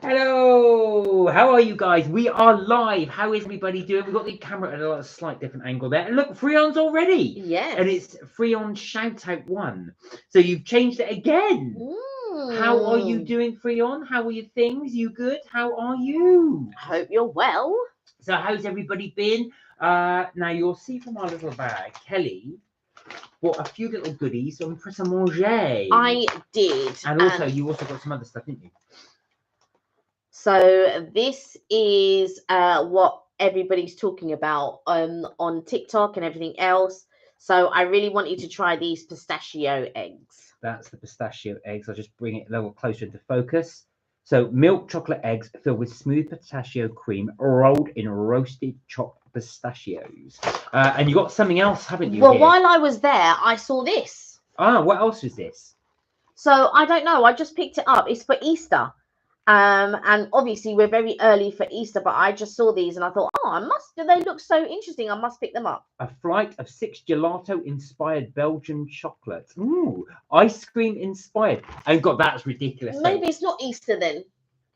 Hello, how are you guys? We are live. How is everybody doing? We've got the camera at a slight different angle there. And look, Freon's already. Yes. And it's Freon Shout Out 1. So you've changed it again. How are you doing, Freon? How are your things? You good? How are you? I hope you're well. So how's everybody been? Now you'll see from our little bag, Kelly bought a few little goodies on Pret a Manger. I did. And also, you also got some other stuff, didn't you? So this is what everybody's talking about on TikTok and everything else. So I really want you to try these pistachio eggs. That's the pistachio eggs. I'll just bring it a little closer into focus. So milk chocolate eggs filled with smooth pistachio cream rolled in roasted chopped pistachios. And you got something else, haven't you? Well, here? while I was there, I saw this. What else is this? So I don't know. I just picked it up. It's for Easter. And obviously we're very early for Easter, but I just saw these and I thought, they look so interesting. I must pick them up. A flight of 6 gelato-inspired Belgian chocolates. Ooh, ice cream inspired. Oh God, that's ridiculous. Maybe it's not Easter then.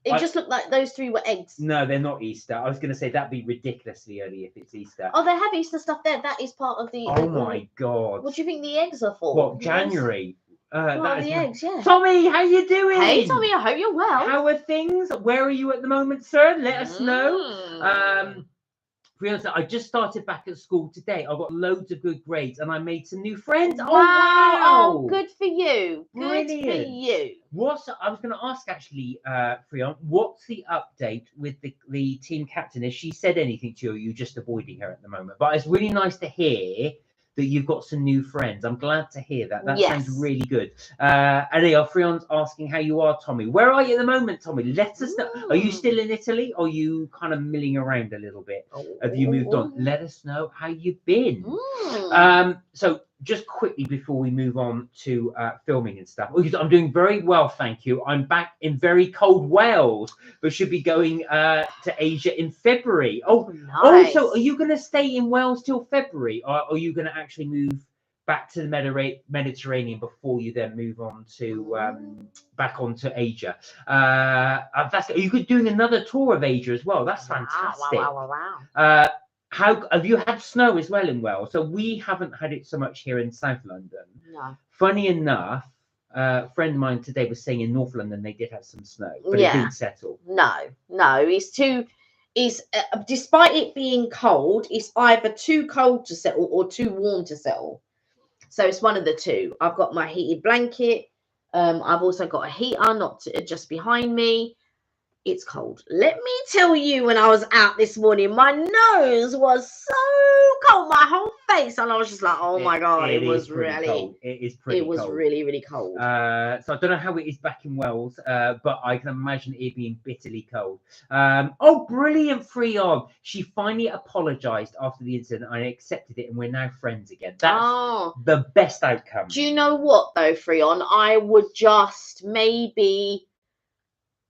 It just looked like those three were eggs. No, they're not Easter. I was going to say that'd be ridiculously early if it's Easter. Oh, they have Easter stuff there. That is part of the. Oh my God. What do you think the eggs are for? What, January? That is the eggs, yeah. Tommy, how you doing? Hey, Tommy, I hope you're well. How are things? Where are you at the moment, sir? Let us know. Brianna, I just started back at school today. I got loads of good grades and I made some new friends. Wow. Oh, Oh, good for you. Brilliant. Good for you. I was going to ask actually, Freon, what's the update with the team captain? Has she said anything to you, or are you just avoiding her at the moment? But it's really nice to hear that you've got some new friends. I'm glad to hear that. That sounds really good. Anyhow, Freon's asking how you are, Tommy. Where are you at the moment, Tommy? Let us know. Are you still in Italy, or are you kind of milling around a little bit? Have you moved on? Let us know how you've been. So just quickly before we move on to filming and stuff, I'm doing very well, thank you. I'm back in very cold Wales, but should be going to Asia in February. Nice. Also, are you going to stay in Wales till February, or are you going to actually move back to the Mediterranean before you then move on to back onto Asia? Are you doing another tour of Asia as well? That's fantastic. Wow. How have you had snow as well in Wales? So we haven't had it so much here in South London. No. Funny enough, a friend of mine today was saying in North London they did have some snow, but it didn't settle. No, it's too. Despite it being cold, it's either too cold to settle or too warm to settle. So it's one of the two. I've got my heated blanket. I've also got a heater just behind me. It's cold. Let me tell you, when I was out this morning, my nose was so cold, my whole face, and I was just like, oh my God, it was really cold. It is pretty cold. It was really, really cold. So I don't know how it is back in Wales, but I can imagine it being bitterly cold. Brilliant, Freon. She finally apologized after the incident. I accepted it, and we're now friends again. That's the best outcome. Do you know what, though, Freon? I would just maybe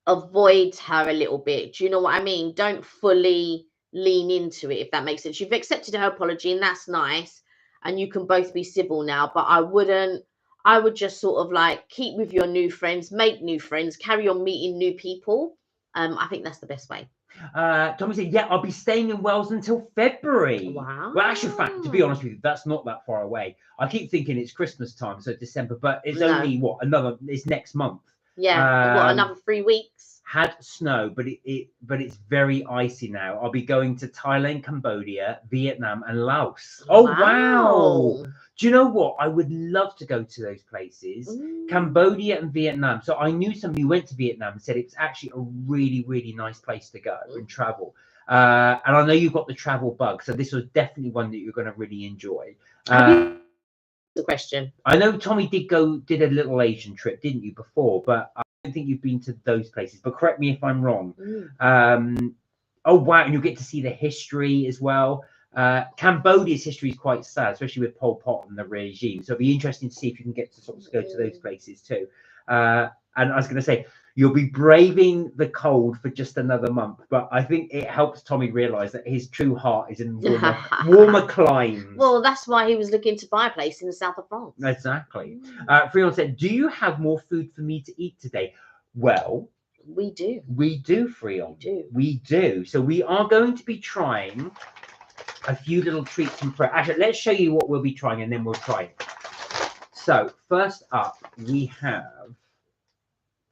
avoid her a little bit. Do you know what I mean? Don't fully lean into it, if that makes sense. You've accepted her apology, and that's nice, and you can both be civil now, but I would just sort of like keep with your new friends, make new friends, carry on meeting new people. I think that's the best way. Tommy said, yeah, I'll be staying in Wales until February. Wow. Well, actually, in fact, to be honest with you, that's not that far away. I keep thinking it's Christmas time, so December, but it's only it's next month. Yeah, another 3 weeks. Had snow, but it's very icy now. I'll be going to Thailand, Cambodia, Vietnam, and Laos. Oh wow! Do you know what? I would love to go to those places, Cambodia and Vietnam. So I knew somebody who went to Vietnam and said it's actually a really, really nice place to go and travel. And I know you've got the travel bug, so this was definitely one that you're going to really enjoy. The question. I know Tommy did a little Asian trip, didn't you, before? But I don't think you've been to those places. But correct me if I'm wrong. Oh wow! And you get to see the history as well. Cambodia's history is quite sad, especially with Pol Pot and the regime. So it'll be interesting to see if you can get to sort of go to those places too. And I was going to say, you'll be braving the cold for just another month, but I think it helps Tommy realise that his true heart is in warmer climes. Well, that's why he was looking to buy a place in the south of France. Exactly. Freon said, do you have more food for me to eat today? Well, We do. We do, Freon. We do. We do. So we are going to be trying a few little treats and actually, let's show you what we'll be trying and then we'll try it. So first up, we have.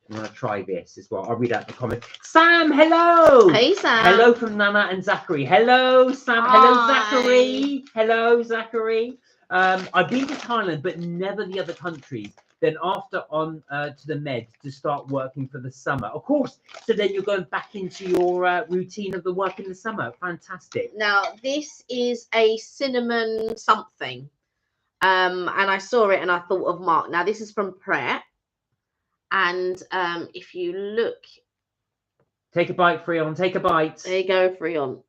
I'm going to try this as well. I'll read out the comment. Sam, hello. Hey, Sam. Hello from Nana and Zachary. Hello, Sam. Hi. Hello, Zachary. Hello, Zachary. I've been to Thailand, but never the other countries. Then after on to the Med to start working for the summer. Of course. So then you're going back into your routine of the work in the summer. Fantastic. Now, this is a cinnamon something. And I saw it and I thought of Mark. Now, this is from Pret. And if you look. Take a bite, Freon. Take a bite. There you go, Freon.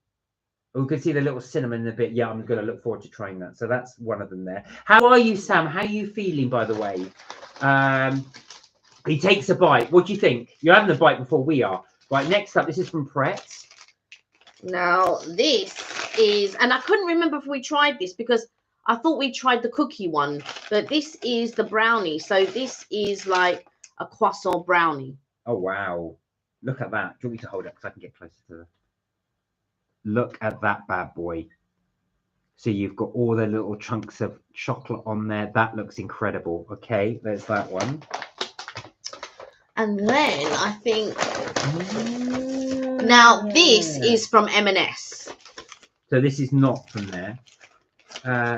Oh, you can see the little cinnamon in a bit. Yeah, I'm going to look forward to trying that. So that's one of them there. How are you, Sam? How are you feeling, by the way? He takes a bite. What do you think? You're having a bite before we are. Right, next up, this is from Pret. Now, this is, and I couldn't remember if we tried this because I thought we tried the cookie one, but this is the brownie. So this is like a croissant brownie. Oh, wow. Look at that. Do you want me to hold it so I can get closer to the... Look at that bad boy. So you've got all the little chunks of chocolate on there. That looks incredible. Okay, there's that one. And then I think... Now, this is from M&S. So this is not from there.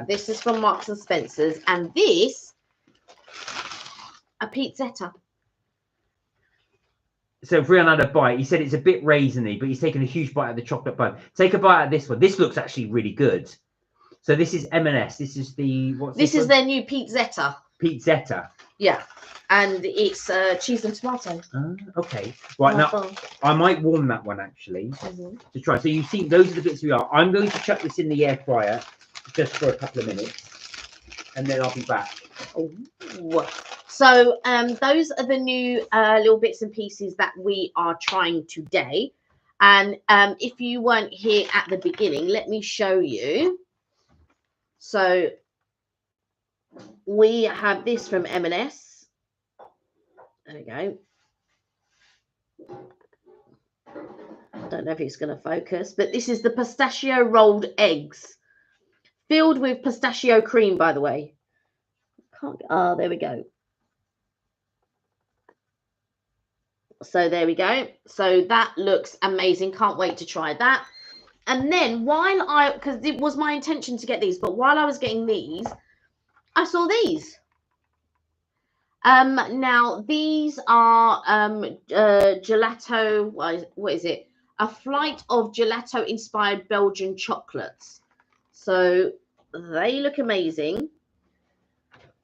This is from Marks and Spencer's. And this, a pizzetta. So Brian had a bite. He said it's a bit raisiny, but he's taken a huge bite of the chocolate bun. Take a bite of this one. This looks actually really good. So this is M&S. This is the... What's this is their new pizzetta. Pizzetta. Yeah. And it's cheese and tomato. Okay. Right, now, I might warm that one, actually, to try. So you see, those are the bits we are. I'm going to chuck this in the air fryer just for a couple of minutes, and then I'll be back. Oh. So those are the new little bits and pieces that we are trying today. And if you weren't here at the beginning, let me show you. So we have this from M&S. There we go. I don't know if it's going to focus, but this is the pistachio rolled eggs. Filled with pistachio cream, by the way. Oh, there we go. So there we go. So that looks amazing. Can't wait to try that. And then because it was my intention to get these, but while I was getting these, I saw these. Now these are gelato. What is it? A flight of gelato-inspired Belgian chocolates. So they look amazing.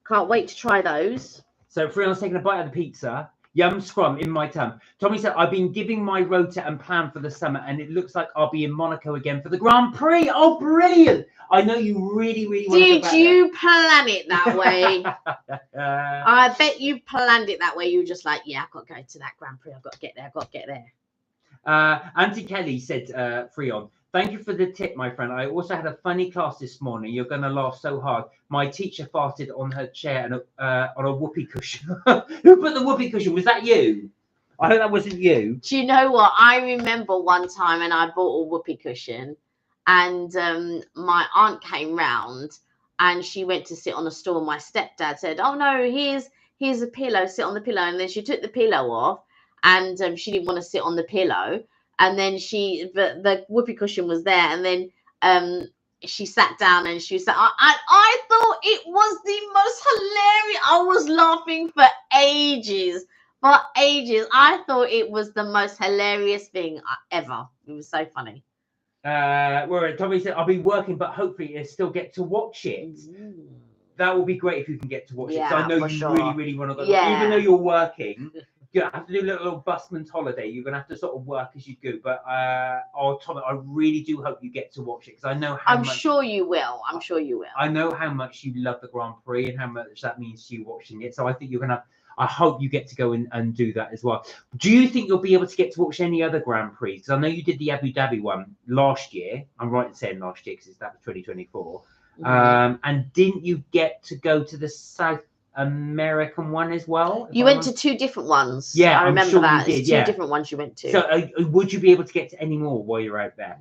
Can't wait to try those. So Freon's taking a bite of the pizza. Yum scrum in my tongue. Tommy said, I've been giving my rota and plan for the summer, and it looks like I'll be in Monaco again for the Grand Prix. Oh, brilliant. I know you really, really want to go back Did you plan it that way? I bet you planned it that way. You were just like, yeah, I've got to go to that Grand Prix. I've got to get there. I've got to get there. Auntie Kelly said, Freon, thank you for the tip, my friend. I also had a funny class this morning. You're going to laugh so hard. My teacher farted on her chair and on a whoopee cushion. Who put the whoopee cushion? Was that you? I hope that wasn't you. Do you know what? I remember one time and I bought a whoopee cushion and my aunt came round and she went to sit on a stool. My stepdad said, oh, no, here's a pillow. Sit on the pillow. And then she took the pillow off and she didn't want to sit on the pillow. And then the whoopee cushion was there, and then she sat down and she said, I thought it was the most hilarious. I was laughing for ages. I thought it was the most hilarious thing ever. It was so funny. Where Tommy said, I'll be working, but hopefully you'll still get to watch it. That will be great if you can get to watch it. Because I know you really, really want to go. Yeah. Even though you're working. You have to do a little busman's holiday. You're going to have to sort of work as you go. But, Tommy, I really do hope you get to watch it because I know how much... I'm sure you will. I'm sure you will. I know how much you love the Grand Prix and how much that means to you watching it. So I think you're going to... I hope you get to go and do that as well. Do you think you'll be able to get to watch any other Grand Prix? Because I know you did the Abu Dhabi one last year. I'm right in saying last year because that was 2024. And didn't you get to go to the South American one as well. You went to 2 different ones. Yeah, I remember I'm sure that. you It's did, 2 different ones you went to. So would you be able to get to any more while you're out there?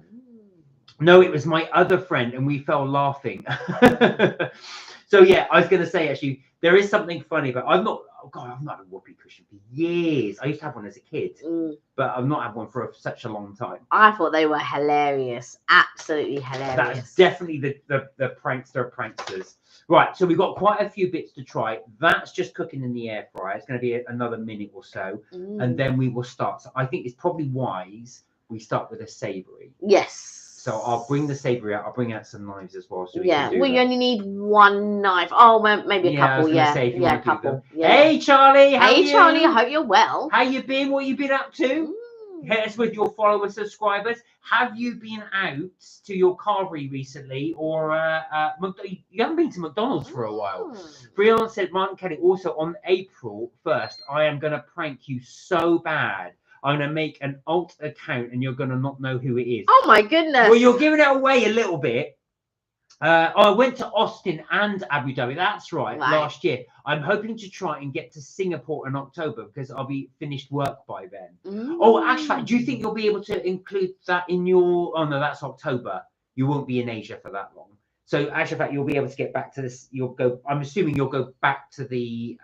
No, it was my other friend, and we fell laughing. So yeah, I was going to say, actually, there is something funny, but I've not had a whoopee cushion for years. I used to have one as a kid, but I've not had one for such a long time. I thought they were hilarious, absolutely hilarious. That's definitely the prankster of pranksters. Right, so we've got quite a few bits to try. That's just cooking in the air fryer. It's going to be another minute or so, and then we will start. So I think it's probably wise we start with a savoury. Yes. So I'll bring the savoury out. I'll bring out some knives as well. So yeah, well, you only need 1 knife. Oh, maybe a couple. Yeah, a couple. Yeah. Hey, Charlie. How are you? Charlie. I hope you're well. How you been? What you been up to? Hit us with your followers, subscribers. Have you been out to your carvery recently, or you haven't been to McDonald's for a while? Breon said, Martin Kelly, also on April 1st, I am going to prank you so bad. I'm going to make an alt account and you're going to not know who it is. Oh, my goodness. Well, you're giving it away a little bit. I went to Austin and Abu Dhabi. That's right, last year. I'm hoping to try and get to Singapore in October because I'll be finished work by then. Oh, actually, do you think you'll be able to include that in your... Oh, no, that's October. You won't be in Asia for that long. So, actually, you'll be able to get back to this. You'll go... I'm assuming you'll go back to the...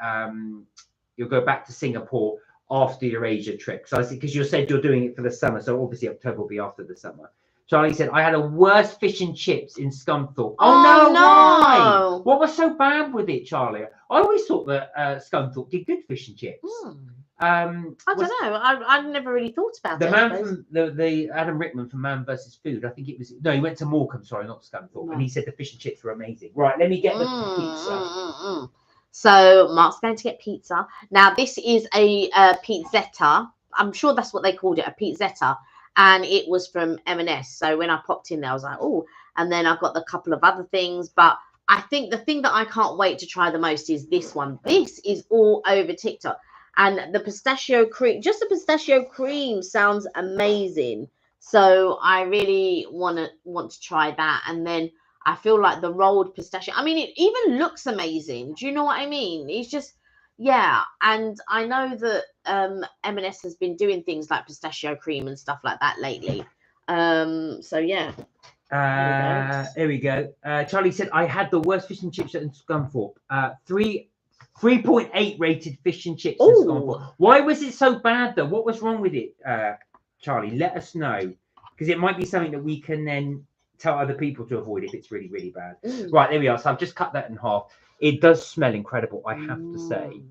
you'll go back to Singapore after your Asia trip. So, because you said you're doing it for the summer. So, obviously, October will be after the summer. Charlie said, I had a worse fish and chips in Scunthorpe. Oh, no, why? What was so bad with it, Charlie? I always thought that Scunthorpe did good fish and chips. I don't know. I've never really thought about the man from the Adam Rickman from Man vs. Food. I think it was... No, he went to Morecambe, sorry, not Scunthorpe. And he said the fish and chips were amazing. Right, let me get the pizza. So Mark's going to get pizza. Now, this is a pizzetta. I'm sure that's what they called it, a pizzetta. And it was from M&S. So when I popped in there, I was like, oh. And then I've got a couple of other things. But I think the thing that I can't wait to try the most is this one. This is all over TikTok. And the pistachio cream, just the pistachio cream sounds amazing. So I really want to try that. And then I feel like the rolled pistachio. I mean, it even looks amazing. Do you know what I mean? It's just... Yeah, and I know that M&S has been doing things like pistachio cream and stuff like that lately. So yeah. Here we go. Charlie said, I had the worst fish and chips in Scunthorpe. 3.8 rated fish and chips in Scunthorpe. Why was it so bad though? What was wrong with it, Charlie? Let us know. Because it might be something that we can then tell other people to avoid if it's really, really bad. Right, there we are. So I've just cut that in half. It does smell incredible, I have to say.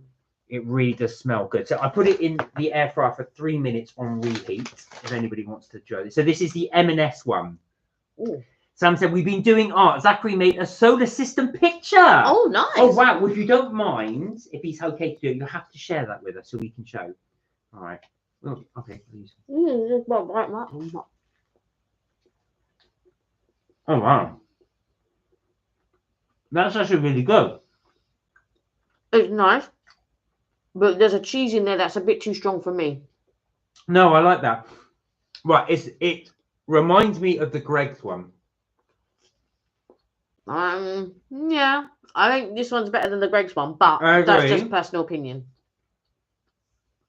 It really does smell good. So I put it in the air fryer for 3 minutes on reheat, if anybody wants to try this. So this is the M&S one. Sam said, we've been doing art. Zachary made a solar system picture. Oh, nice. Oh, wow. Well, if you don't mind, if he's okay to do it, you have to share that with us so we can show. All right. Well, okay, please. Oh, wow. That's actually really good. It's nice, but there's a cheese in there that's a bit too strong for me. No, I like that. Right, it reminds me of the Greg's one. Yeah, I think this one's better than the Greg's one, but that's just personal opinion.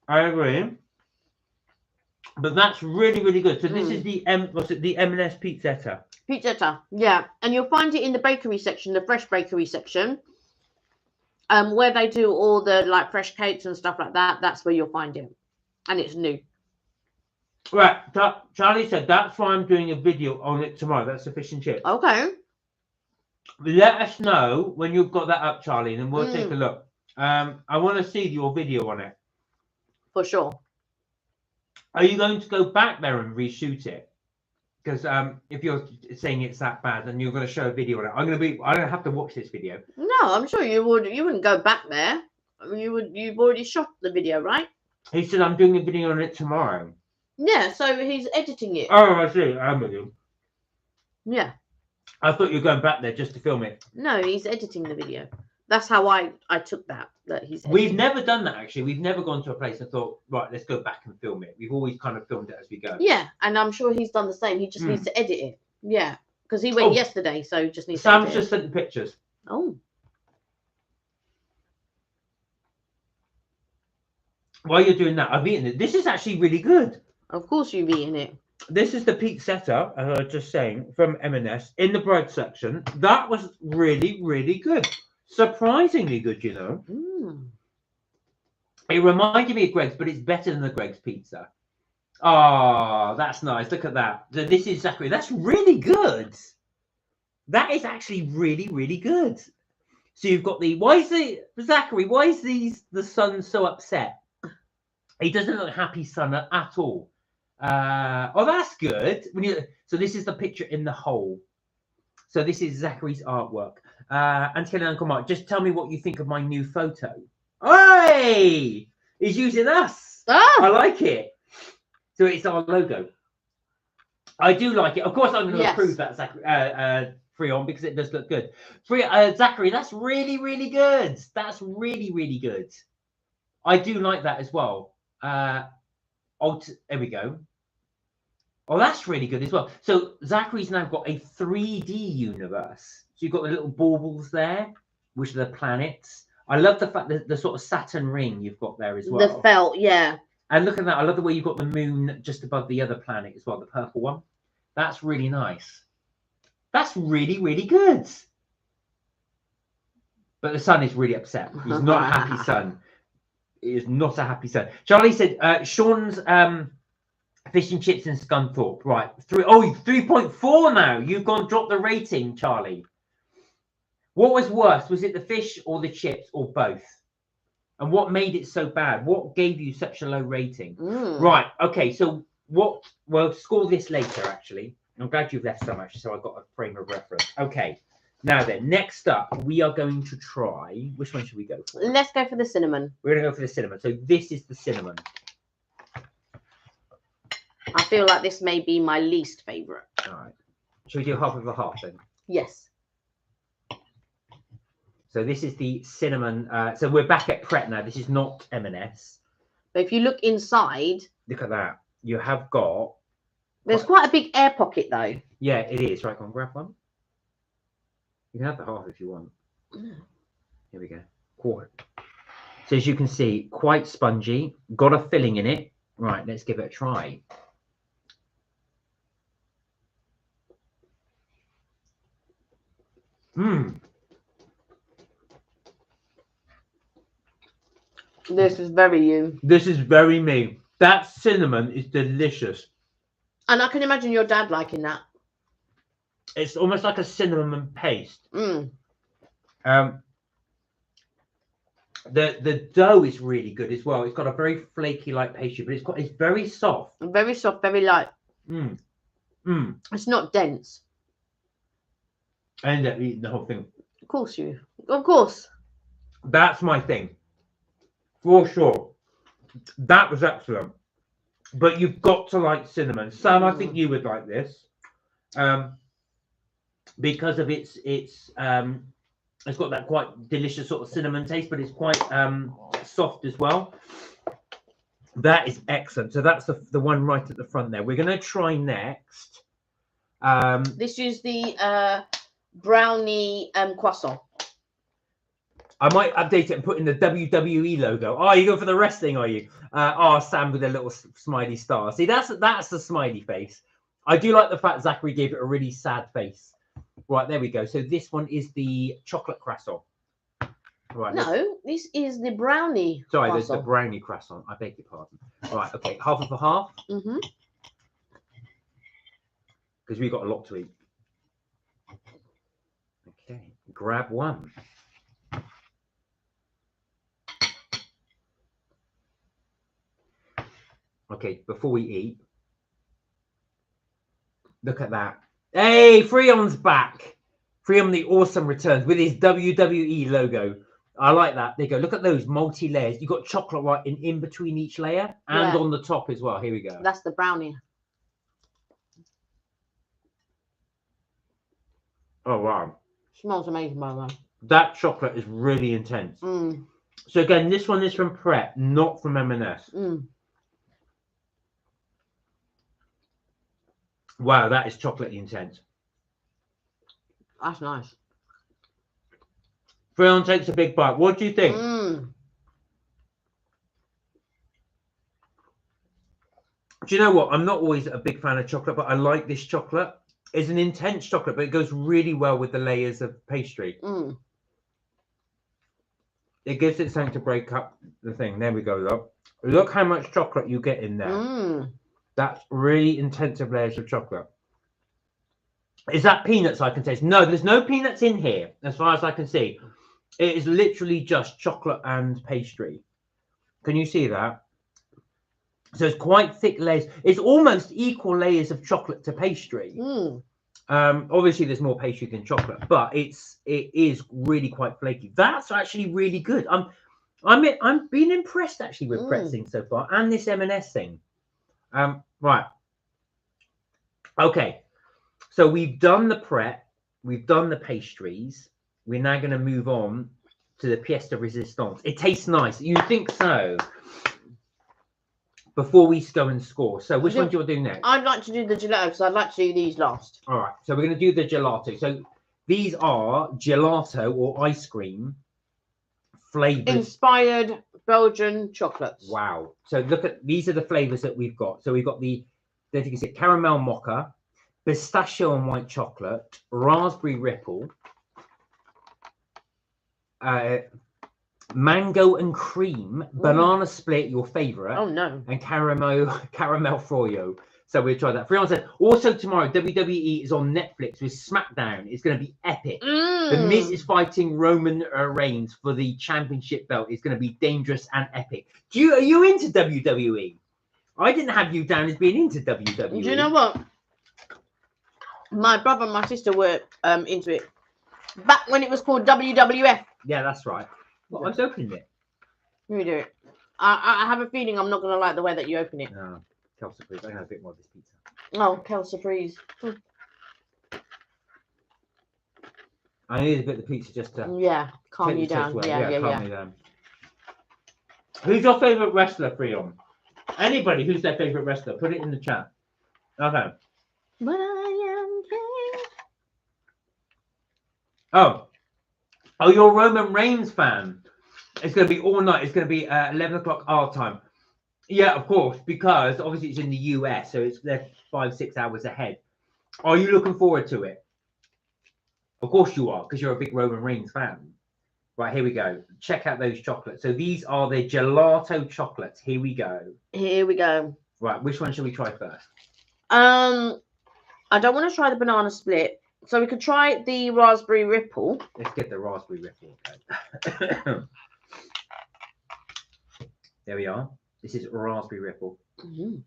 I agree. But that's really, really good. So this is the M&S pizzetta. Pizzetta, yeah, and you'll find it in the bakery section, the fresh bakery section, where they do all the like fresh cakes and stuff like that. That's where you'll find it, and it's new. Right, Charlie said that's why I'm doing a video on it tomorrow. That's the fish and chips. Okay. Let us know when you've got that up, Charlie, and then we'll take a look. I want to see your video on it. For sure. Are you going to go back there and reshoot it? Because if you're saying it's that bad, then you're going to show a video on it. I don't have to watch this video. No, I'm sure you would. You wouldn't go back there. You've already shot the video, right? He said I'm doing a video on it tomorrow. Yeah, so he's editing it. Oh, I see. I'm with you. Yeah. I thought you were going back there just to film it. No, he's editing the video. That's how I took that he's editing. We've never done that, actually. We've never gone to a place and thought, right, let's go back and film it. We've always kind of filmed it as we go. Yeah, and I'm sure he's done the same. He just needs to edit it. Yeah, because he went yesterday, so just needs to edit Sam's just sent the pictures. Oh. while you're doing that, I've eaten it. This is actually really good. Of course you've eaten it. This is the pizzetta, as I was just saying, from M&S in the bread section. That was really, really good. Surprisingly good, you know. Mm. It reminded me of Greg's, but it's better than the Greg's pizza. Oh, that's nice. Look at that. So this is Zachary. That's really good. That is actually really, really good. So you've got the Zachary, why is the son so upset? He doesn't look happy son at all. Oh, that's good. So this is the picture in the hole. So this is Zachary's artwork. Auntie and Uncle Mark, just tell me what you think of my new photo. Hey, he's using us. Oh. I like it. So it's our logo. I do like it. Of course, I'm going to approve that, Zachary, Freon, because it does look good. Zachary, that's really, really good. That's really, really good. I do like that as well. There we go. Oh, that's really good as well. So Zachary's now got a 3D universe. So you've got the little baubles there, which are the planets. I love the fact that the sort of Saturn ring you've got there as well. The felt, yeah. And look at that. I love the way you've got the moon just above the other planet as well, the purple one. That's really nice. That's really, really good. But the son is really upset. He's not a happy son. He is not a happy son. Charlie said, Sean's fish and chips in Scunthorpe. Right. 3.4 now. You've dropped the rating, Charlie. What was worse? Was it the fish or the chips or both? And what made it so bad? What gave you such a low rating? Right. Okay. So we'll score this later, actually. I'm glad you've left so much, so I've got a frame of reference. Okay. Now then, next up, we are going to try. Which one should we go for? Let's go for the cinnamon. We're going to go for the cinnamon. So this is the cinnamon. I feel like this may be my least favourite. All right. Should we do half of a half then? Yes. So this is the cinnamon. So we're back at Pret now. This is not M&S. But if you look inside, look at that. You have got. There's quite a big air pocket though. Yeah, it is. Right, go on, grab one. You can have the half if you want. Here we go. Quarter. So as you can see, quite spongy. Got a filling in it. Right, let's give it a try. This is very you. This is very me. That cinnamon is delicious. And I can imagine your dad liking that. It's almost like a cinnamon paste. Mm. The dough is really good as well. It's got a very flaky like pastry, but it's very soft. Very soft, very light. It's not dense. I ended up eating the whole thing. Of course you. Of course. That's my thing. For sure. That was excellent. But you've got to like cinnamon. Sam, I think you would like this. Because of it's got that quite delicious sort of cinnamon taste, but it's quite soft as well. That is excellent. So that's the one right at the front there. We're going to try next. This is the brownie croissant. I might update it and put in the WWE logo. Oh, you go for the wrestling, are you? Sam with a little smiley star. See, that's the smiley face. I do like the fact Zachary gave it a really sad face. Right, there we go. So this one is the chocolate croissant. Right. No, this is the brownie. Sorry, there's the brownie croissant. I beg your pardon. Right, okay, half of a half. Because we've got a lot to eat. Okay, grab one. Okay, before we eat, look at that. Hey, Freon's back. Freon the Awesome returns with his WWE logo. I like that. There you go. Look at those multi-layers. You've got chocolate right in between each layer and on the top as well. Here we go. That's the brownie. Oh, wow. Smells amazing, by the way. That chocolate is really intense. So again, this one is from Pret, not from M&S. Wow, that is chocolatey intense. That's nice. Freon takes a big bite. What do you think? Do you know what? I'm not always a big fan of chocolate, but I like this chocolate. It's an intense chocolate, but it goes really well with the layers of pastry. Mm. It gives it something to break up the thing. There we go, look. Look how much chocolate you get in there. Mm. That's really intensive layers of chocolate. Is that peanuts I can taste? No, there's no peanuts in here, as far as I can see. It is literally just chocolate and pastry. Can you see that? So it's quite thick layers. It's almost equal layers of chocolate to pastry. Mm. Obviously there's more pastry than chocolate, but it is really quite flaky. That's actually really good. I'm being impressed actually with Pret thing so far, and this M&S thing. Right. Okay. So we've done the Pret, we've done the pastries. We're now going to move on to the pièce de résistance. It tastes nice. You think so? Before we go and score. So which one do you want to do next? I'd like to do the gelato because I'd like to do these last. All right. So we're going to do the gelato. So these are gelato or ice cream flavored. Inspired Belgian chocolates. Wow. So look at, these are the flavors that we've got. So we've got the, if you can see, caramel mocha, pistachio and white chocolate, raspberry ripple, mango and cream, banana split, your favorite. Oh no. And caramel froyo. So we'll try that. Freon said, also tomorrow, WWE is on Netflix with SmackDown. It's going to be epic. The Miz is fighting Roman Reigns for the championship belt. It's going to be dangerous and epic. Are you into WWE? I didn't have you down as being into WWE. Do you know what? My brother and my sister were into it. Back when it was called WWF. Yeah, that's right. Well, I was opening it. Let me do it. I have a feeling I'm not going to like the way that you open it. No, Kelsey, please. I'm going to have a bit more of this pizza. Oh, Kel surprise. I need a bit of the pizza just to... Yeah, calm take you the taste down. away. Yeah. Calm me down. Who's your favourite wrestler, Freon? Anybody who's their favourite wrestler, put it in the chat. Okay. But I am king. Oh, you're a Roman Reigns fan. It's going to be all night. It's going to be 11 o'clock our time. Yeah, of course, because obviously it's in the US, so it's they're 5-6 hours ahead. Are you looking forward to it? Of course you are, because you're a big Roman Reigns fan. Right, here we go. Check out those chocolates. So these are the gelato chocolates. Here we go. Here we go. Right, which one should we try first? I don't want to try the banana split. So we could try the raspberry ripple. Let's get the raspberry ripple. Okay. There we are. This is raspberry ripple. Mm-hmm.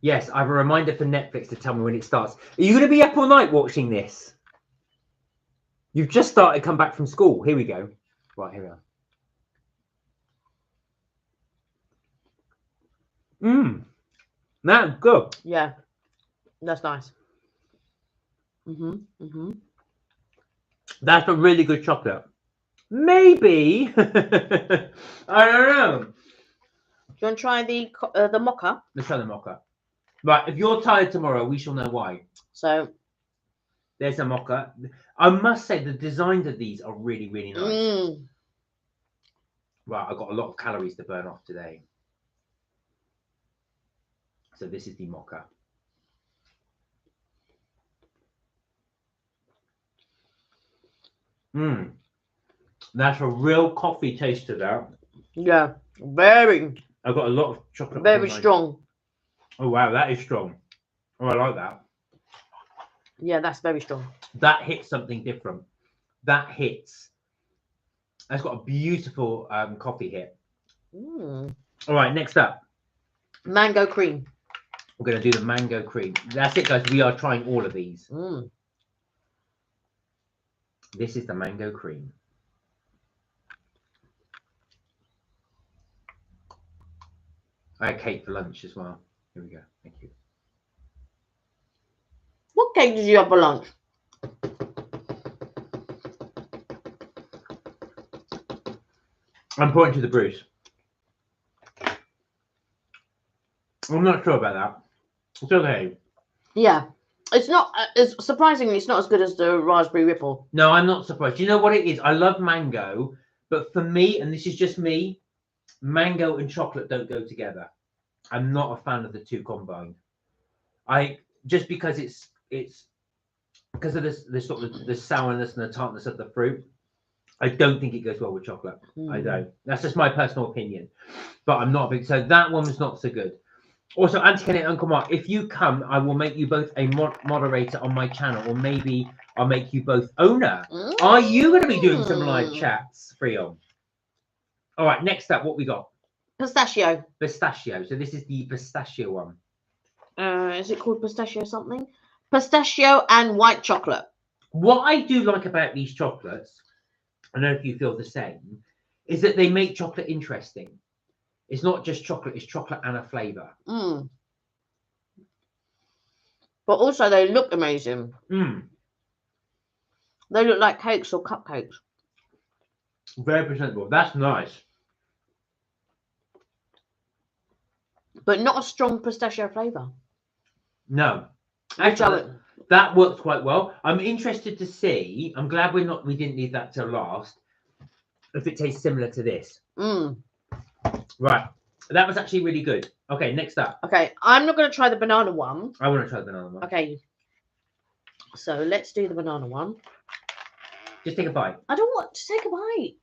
Yes, I have a reminder for Netflix to tell me when it starts. Are you going to be up all night watching this? You've just started, come back from school. Here we go. Right, here we are. That's good. Yeah, that's nice. That's a really good chocolate. Maybe. I don't know. Do you want to try the mocha? Let's try the mocha. Right, if you're tired tomorrow, we shall know why. So there's a mocha. I must say the designs of these are really, really nice. Right, I've got a lot of calories to burn off today. So this is the mocha. That's a real coffee taste to that. Yeah, very. I've got a lot of chocolate. Very strong. Oh wow, that is strong. Oh, I like that. Yeah, that's very strong. That hits something different. That hits. That's got a beautiful coffee hit. All right, next up. Mango cream. We're going to do the mango cream. That's it, guys. We are trying all of these. This is the mango cream. I had cake for lunch as well. Here we go. Thank you. What cake did you have for lunch? I'm pointing to the Bruce. I'm not sure about that. It's okay. Yeah. It's not, surprisingly, it's not as good as the raspberry ripple. No, I'm not surprised. You know what it is? I love mango, But for me, and this is just me, mango and chocolate don't go together. I'm not a fan of the two combined. Just because it's because of this sort of the sourness and the tartness of the fruit. I don't think it goes well with chocolate. I don't. That's just my personal opinion. But I'm not a big. So that one was not so good. Also, Auntie Kenny and Uncle Mark, if you come, I will make you both a moderator on my channel, or maybe I'll make you both owner. Are you going to be doing some live chats, Freon? All right, next up, what we got? Pistachio. Pistachio. So this is the pistachio one. Is it called pistachio something? Pistachio and white chocolate. What I do like about these chocolates, I don't know if you feel the same, is that they make chocolate interesting. It's not just chocolate, it's chocolate and a flavour. But also they look amazing. They look like cakes or cupcakes. Very presentable. That's nice. But not a strong pistachio flavour. No. Actually, that works quite well. I'm interested to see. I'm glad we didn't leave that till last. If it tastes similar to this. Right. That was actually really good. Okay, next up. Okay, I'm not going to try the banana one. I want to try the banana one. Okay. So let's do the banana one. Just take a bite. I don't want to take a bite.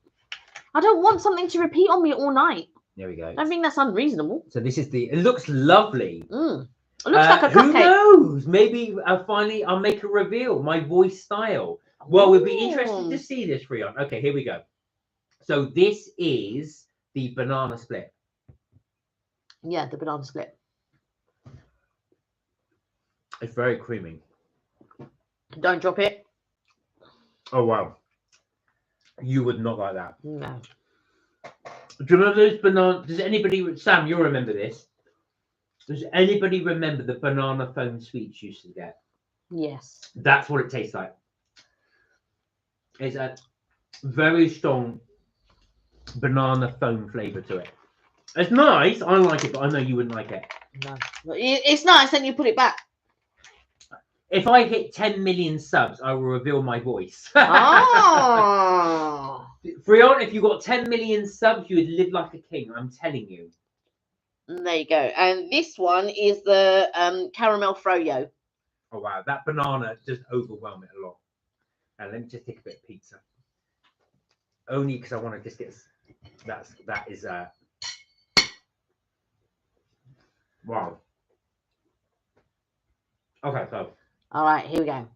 I don't want something to repeat on me all night. There we go. I think that's unreasonable. So this is it looks lovely. It looks like a cupcake. Who knows? Maybe finally I'll make a reveal. My voice style. Well, we'll be interested to see this, Freon. Okay, here we go. So this is the banana split. Yeah, the banana split. It's very creamy. Don't drop it. Oh, wow. You would not like that. No. Do you remember those banana? Does anybody, Sam, you'll remember this. Does anybody remember the banana foam sweets you used to get? Yes. That's what it tastes like. It's a very strong banana foam flavour to it. It's nice. I like it, but I know you wouldn't like it. No. It's nice, then you put it back. If I hit 10 million subs, I will reveal my voice. Oh. Freon, if you got 10 million subs, you would live like a king. I'm telling you. There you go. And this one is the caramel froyo. Oh, wow. That banana just overwhelmed it a lot. And let me just take a bit of pizza. Only because I want to just get... That is... Wow. Okay, so... All right, here we go.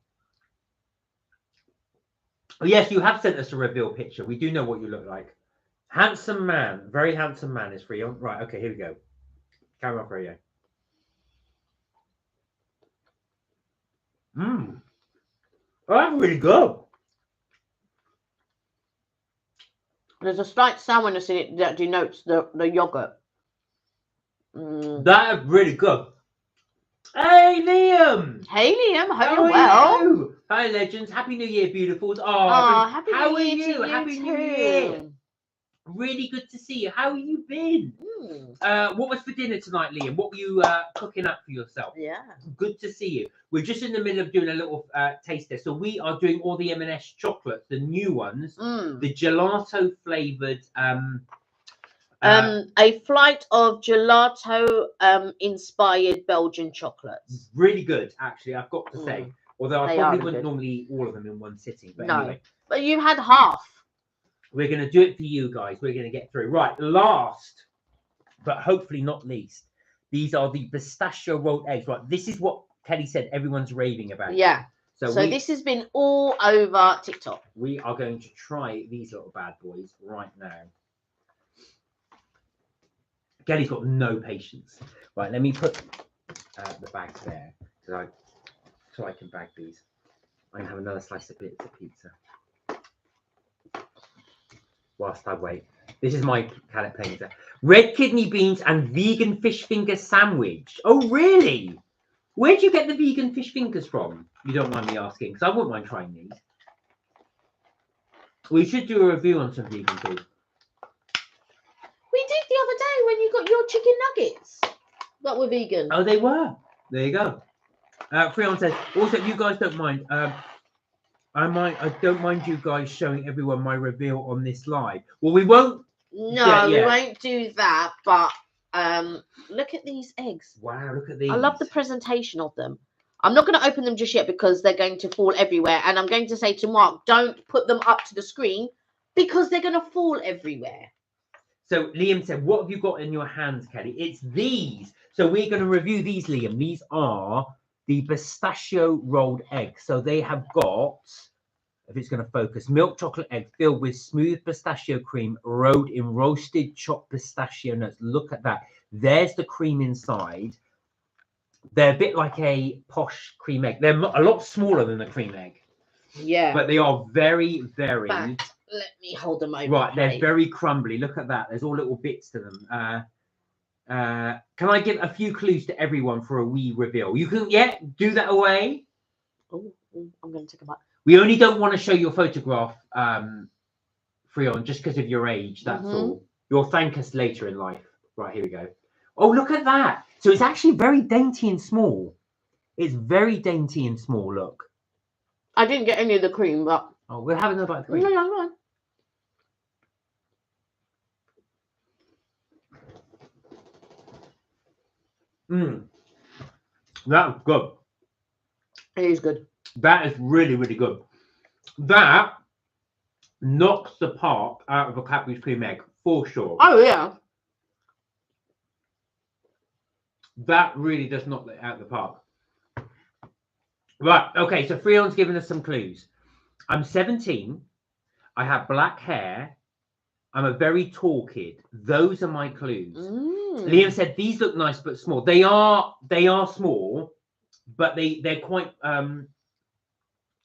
Oh, yes, you have sent us a reveal picture. We do know what you look like. Handsome man. Very handsome man is Freon. Right, okay, here we go. Caramel froyo. Oh, that's really good. There's a slight sourness in it that denotes the yogurt. That is really good. Hey, Liam. Hey, Liam. Hope you're well. well. Hi, legends. Happy New Year, beautifuls. Happy how New are Year you? to Happy you New Year. Really good to see you. How have you been? What was for dinner tonight, Liam? What were you cooking up for yourself? Yeah. Good to see you. We're just in the middle of doing a little taste test. So we are doing all the M&S chocolates, the new ones, the gelato flavored. A flight of gelato inspired Belgian chocolates. Really good, actually, I've got to say. Although I probably wouldn't normally eat all of them in one sitting. But anyway. But you had half. We're going to do it for you guys. We're going to get through. Right, last, but hopefully not least, these are the pistachio rolled eggs. Right, this is what Kelly said everyone's raving about. Yeah. So this has been all over TikTok. We are going to try these little bad boys right now. Kelly's got no patience. Right, let me put the bags there so I can bag these. I can have another slice of pizza whilst I wait. This is my jalapeno. Red kidney beans and vegan fish finger sandwich. Oh, really? Where'd you get the vegan fish fingers from? You don't mind me asking, because I wouldn't mind trying these. We should do a review on some vegan food. We did the other day when you got your chicken nuggets that were vegan. Oh, they were. There you go. Freon says, also, if you guys don't mind, I don't mind you guys showing everyone my reveal on this live. Well, we won't. No, we yeah. won't do that. But look at these eggs. Wow, look at these. I love the presentation of them. I'm not going to open them just yet because they're going to fall everywhere. And I'm going to say to Mark, don't put them up to the screen because they're going to fall everywhere. So Liam said, what have you got in your hands, Kelly? It's these. So we're going to review these, Liam. These are the pistachio rolled eggs. So they have got, if it's going to focus, milk chocolate egg filled with smooth pistachio cream rolled in roasted chopped pistachio nuts. Look at that. There's the cream inside. They're a bit like a posh cream egg. They're a lot smaller than the cream egg. Yeah. But they are very, very... Let me hold them over. Right, they're very crumbly. Look at that. There's all little bits to them. Can I give a few clues to everyone for a wee reveal? You can, do that away. Oh, I'm going to take them out. We only don't want to show your photograph, Freon, just because of your age. That's all. You'll thank us later in life. Right, here we go. Oh, look at that. So it's actually very dainty and small. It's very dainty and small, look. I didn't get any of the cream, but... Oh, we'll have another bite of cream. No. That's good. It is good. That is really, really good. That knocks the park out of a Cadbury's cream egg for sure. Oh yeah. That really does knock it out of the park. Right. Okay. So Freon's given us some clues. I'm 17. I have black hair. I'm a very tall kid. Those are my clues. Liam said these look nice but small. They are small, but they're quite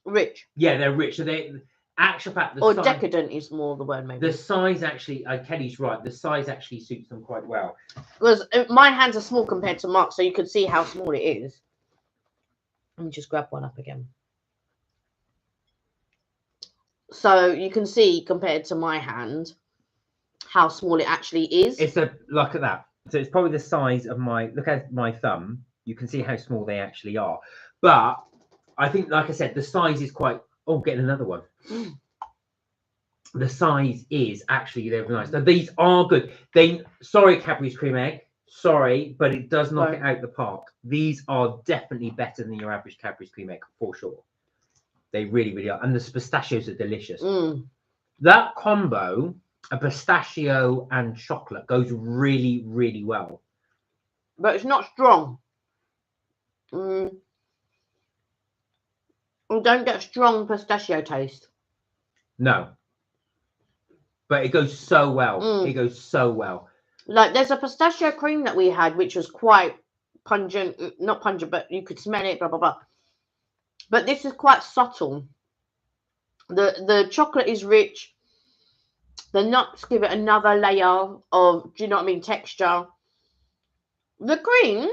rich. Yeah, they're rich. So they actual fact size, decadent is more the word maybe. The size actually, Kelly's right. The size actually suits them quite well. Because my hands are small compared to Mark, so you can see how small it is. Let me just grab one up again. So you can see compared to my hand how small it actually is. It's a look at that. So it's probably the size of look at my thumb. You can see how small they actually are. But I think, like I said, the size is quite. Oh, getting another one. The size is actually they're nice. So these are good. Sorry, Cadbury's cream egg. Sorry, but it does knock it out the park. These are definitely better than your average Cadbury's cream egg for sure. They really, really are. And the pistachios are delicious. That combo, a pistachio and chocolate, goes really, really well. But it's not strong. You don't get strong pistachio taste. No. But it goes so well. It goes so well. Like there's a pistachio cream that we had, which was quite pungent. Not pungent, but you could smell it, blah, blah, blah. But this is quite subtle. The chocolate is rich. The nuts give it another layer of, do you know what I mean, texture. The cream,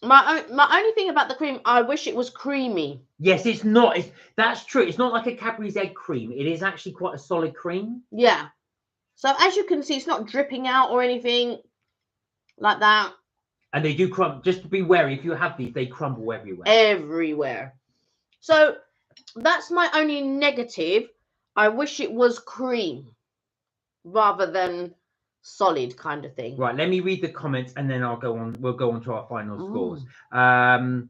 my only thing about the cream, I wish it was creamy. Yes, it's not. That's true. It's not like a Cadbury's egg cream. It is actually quite a solid cream. Yeah. So as you can see, it's not dripping out or anything like that. And they do crumble. Just to be wary, if you have these, they crumble everywhere. Everywhere. So that's my only negative. I wish it was cream rather than solid kind of thing. Right, let me read the comments and then I'll go on. We'll go on to our final scores. Liam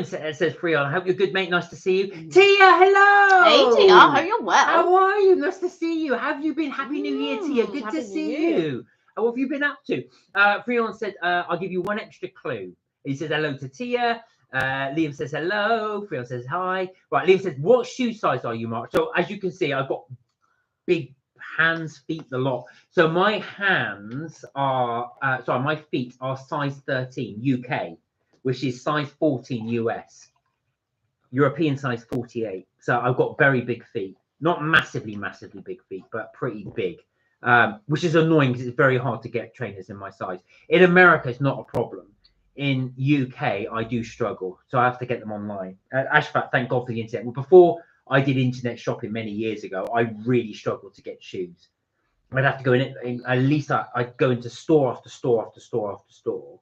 says, Freon, I hope you're good, mate. Nice to see you. Tia, hello. Hey, Tia. I hope you're well. How are you? Nice to see you. Have you been? Happy New Year, Tia. Good to see you. What have you been up to? Freon said, I'll give you one extra clue. He says hello to Tia. Liam says hello. Freon says hi. Right, Liam says, what shoe size are you, Mark? So as you can see, I've got big hands, feet, the lot. So my hands are, my feet are size 13 UK, which is size 14 US. European size 48. So I've got very big feet. Not massively big feet, but pretty big. Which is annoying because it's very hard to get trainers in my size. In America, it's not a problem. In UK, I do struggle. So I have to get them online. Ashfat, thank God for the internet. Well, before I did internet shopping many years ago, I really struggled to get shoes. I'd have to go in at least I'd go into store after store after store after store.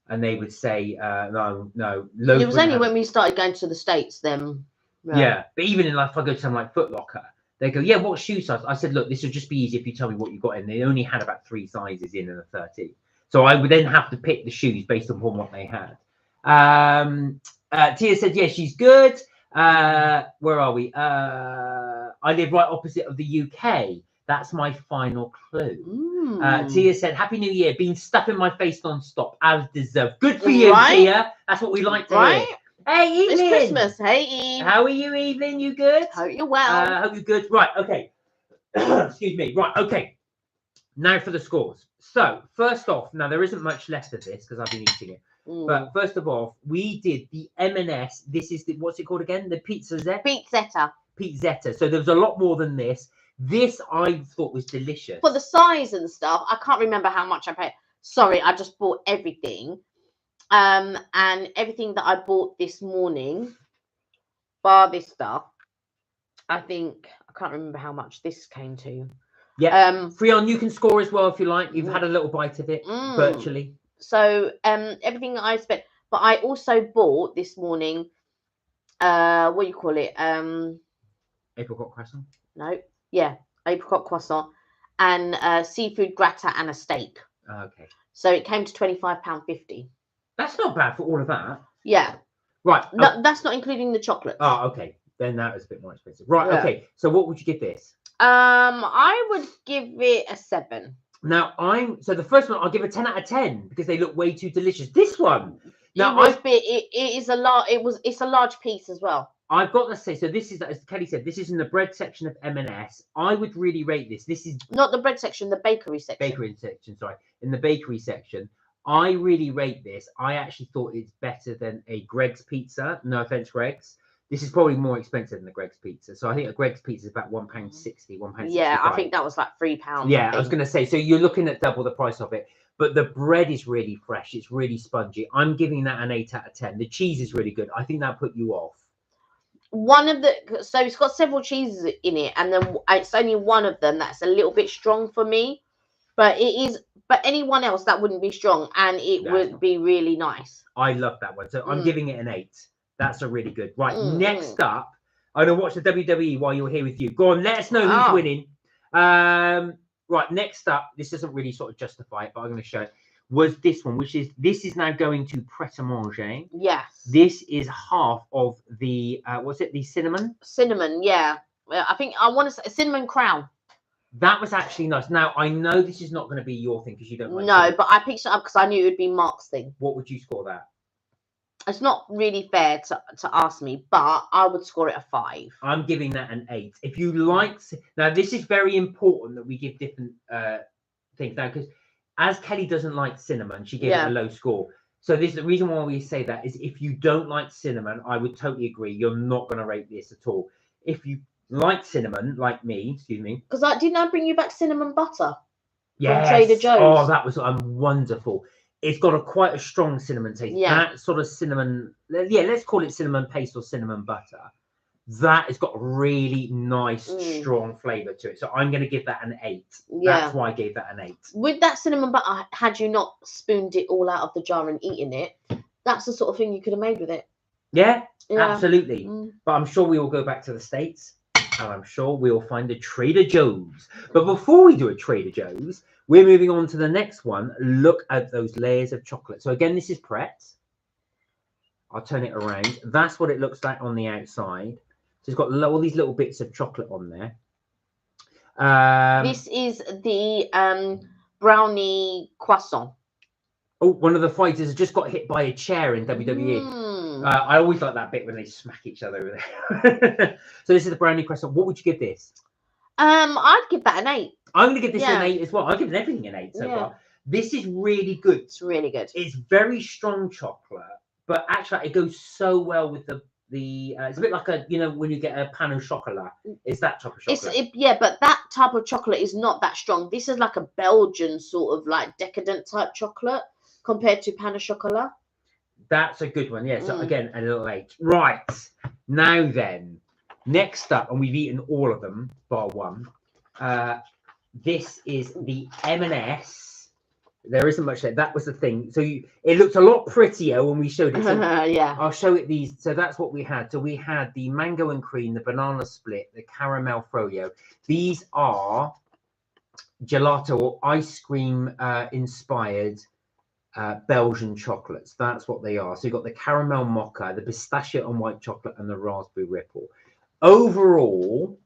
And they would say, no. It was only when we started going to the States then Yeah. But even in like, if I go to something like Foot Locker, they go, yeah, what shoe size? I said, look, this will just be easy if you tell me what you got in. They only had about 3 sizes in and a 13. So I would then have to pick the shoes based upon what they had. Tia said, yeah, she's good. Where are we? I live right opposite of the UK. That's my final clue. Tia said, Happy New Year. Been stuffing my face non-stop, as deserved. Good for you, Tia. That's what we like to hear. Hey, Evelyn. It's Christmas. Hey, Eve. How are you, Evelyn? You good? Hope you're well. Hope you're good. Right, okay. Excuse me. Right, okay. Now for the scores. So, first off, now there isn't much left of this because I've been eating it. But first of all, we did the M&S. This is the, what's it called again? The Pizzetta. Pizzetta. So there was a lot more than this. This I thought was delicious. For the size and stuff, I can't remember how much I paid. Sorry, I just bought everything. And everything that I bought this morning, bar this stuff, I think I can't remember how much this came to. Yeah. Freon, you can score as well if you like. You've had a little bite of it virtually. So everything that I spent, but I also bought this morning, what do you call it? Apricot croissant. No, yeah, apricot croissant and seafood gratin and a steak. Okay. So it came to £25.50. That's not bad for all of that. Yeah. Right. No, that's not including the chocolate. Oh, okay. Then that was a bit more expensive. Right. Yeah. Okay. So what would you give this? I would give it a 7. Now so the first one I'll give a 10 out of 10 because they look way too delicious. This one, now it's a large piece as well. I've got to say, so this is, as Kelly said, this is in the bread section of M&S. I would really rate this. This is not the bread section, the bakery section. In the bakery section, I really rate this. I actually thought it's better than a Greg's pizza. No offense, Greg's. This is probably more expensive than the Greg's pizza. So I think a Greg's pizza is about £1.60, £1.65. Yeah, I think that was like £3. Yeah, I was going to say, so you're looking at double the price of it. But the bread is really fresh. It's really spongy. I'm giving that an 8 out of 10. The cheese is really good. I think that put you off. So it's got several cheeses in it, and then it's only one of them that's a little bit strong for me. But anyone else that wouldn't be strong, and it would be really nice. I love that one. So I'm giving it an 8. That's a really good. Right, next up, I'm going to watch the WWE while you're here with you. Go on, let us know who's winning. Right, next up, this doesn't really sort of justify it, but I'm going to show it, was this one, this is now going to Pret-a-Manger. Yes. This is half of the, what's it, the cinnamon? Cinnamon, yeah. I think I want to say a cinnamon crown. That was actually nice. Now, I know this is not going to be your thing because you don't like cinnamon. But I picked it up because I knew it would be Mark's thing. What would you score that? It's not really fair to ask me, but I would score it a 5. I'm giving that an 8. If you like, now this is very important that we give different things now, because as Kelly doesn't like cinnamon, she gave it a low score. So this is the reason why we say that is if you don't like cinnamon, I would totally agree. You're not going to rate this at all. If you like cinnamon, like me, excuse me, because didn't I bring you back cinnamon butter? Yes. From Trader Joe's. Oh, that was wonderful. It's got quite a strong cinnamon taste. Yeah. That sort of cinnamon, let's call it cinnamon paste or cinnamon butter. That has got a really nice, strong flavour to it. So I'm going to give that an 8. Yeah. That's why I gave that an 8. With that cinnamon butter, had you not spooned it all out of the jar and eaten it, that's the sort of thing you could have made with it. Yeah. Absolutely. But I'm sure we will go back to the States. And I'm sure we'll find a Trader Joe's. But before we do a Trader Joe's, we're moving on to the next one. Look at those layers of chocolate. So again, this is Pret. I'll turn it around. That's what it looks like on the outside. So it's got all these little bits of chocolate on there. This is the brownie croissant. Oh, one of the fighters has just got hit by a chair in WWE. I always like that bit when they smack each other over there. So this is the brownie croissant. What would you give this? I'd give that an 8. I'm going to give this an 8 as well. I've given everything an 8 so far. This is really good. It's really good. It's very strong chocolate, but actually it goes so well with the it's a bit like when you get a pan au chocolat. It's that type of chocolate. But that type of chocolate is not that strong. This is like a Belgian sort of like decadent type chocolate compared to pan au chocolat. That's a good one. Yeah. So again, a little 8. Right. Now then, next up, and we've eaten all of them bar one. This is the M&S There isn't much there. That was the thing. So it looked a lot prettier when we showed it. So Yeah. I'll show it these. So that's what we had. So we had the mango and cream, the banana split, the caramel froyo. These are gelato or ice cream inspired Belgian chocolates. That's what they are. So you've got the caramel mocha, the pistachio and white chocolate, and the raspberry ripple. Overall,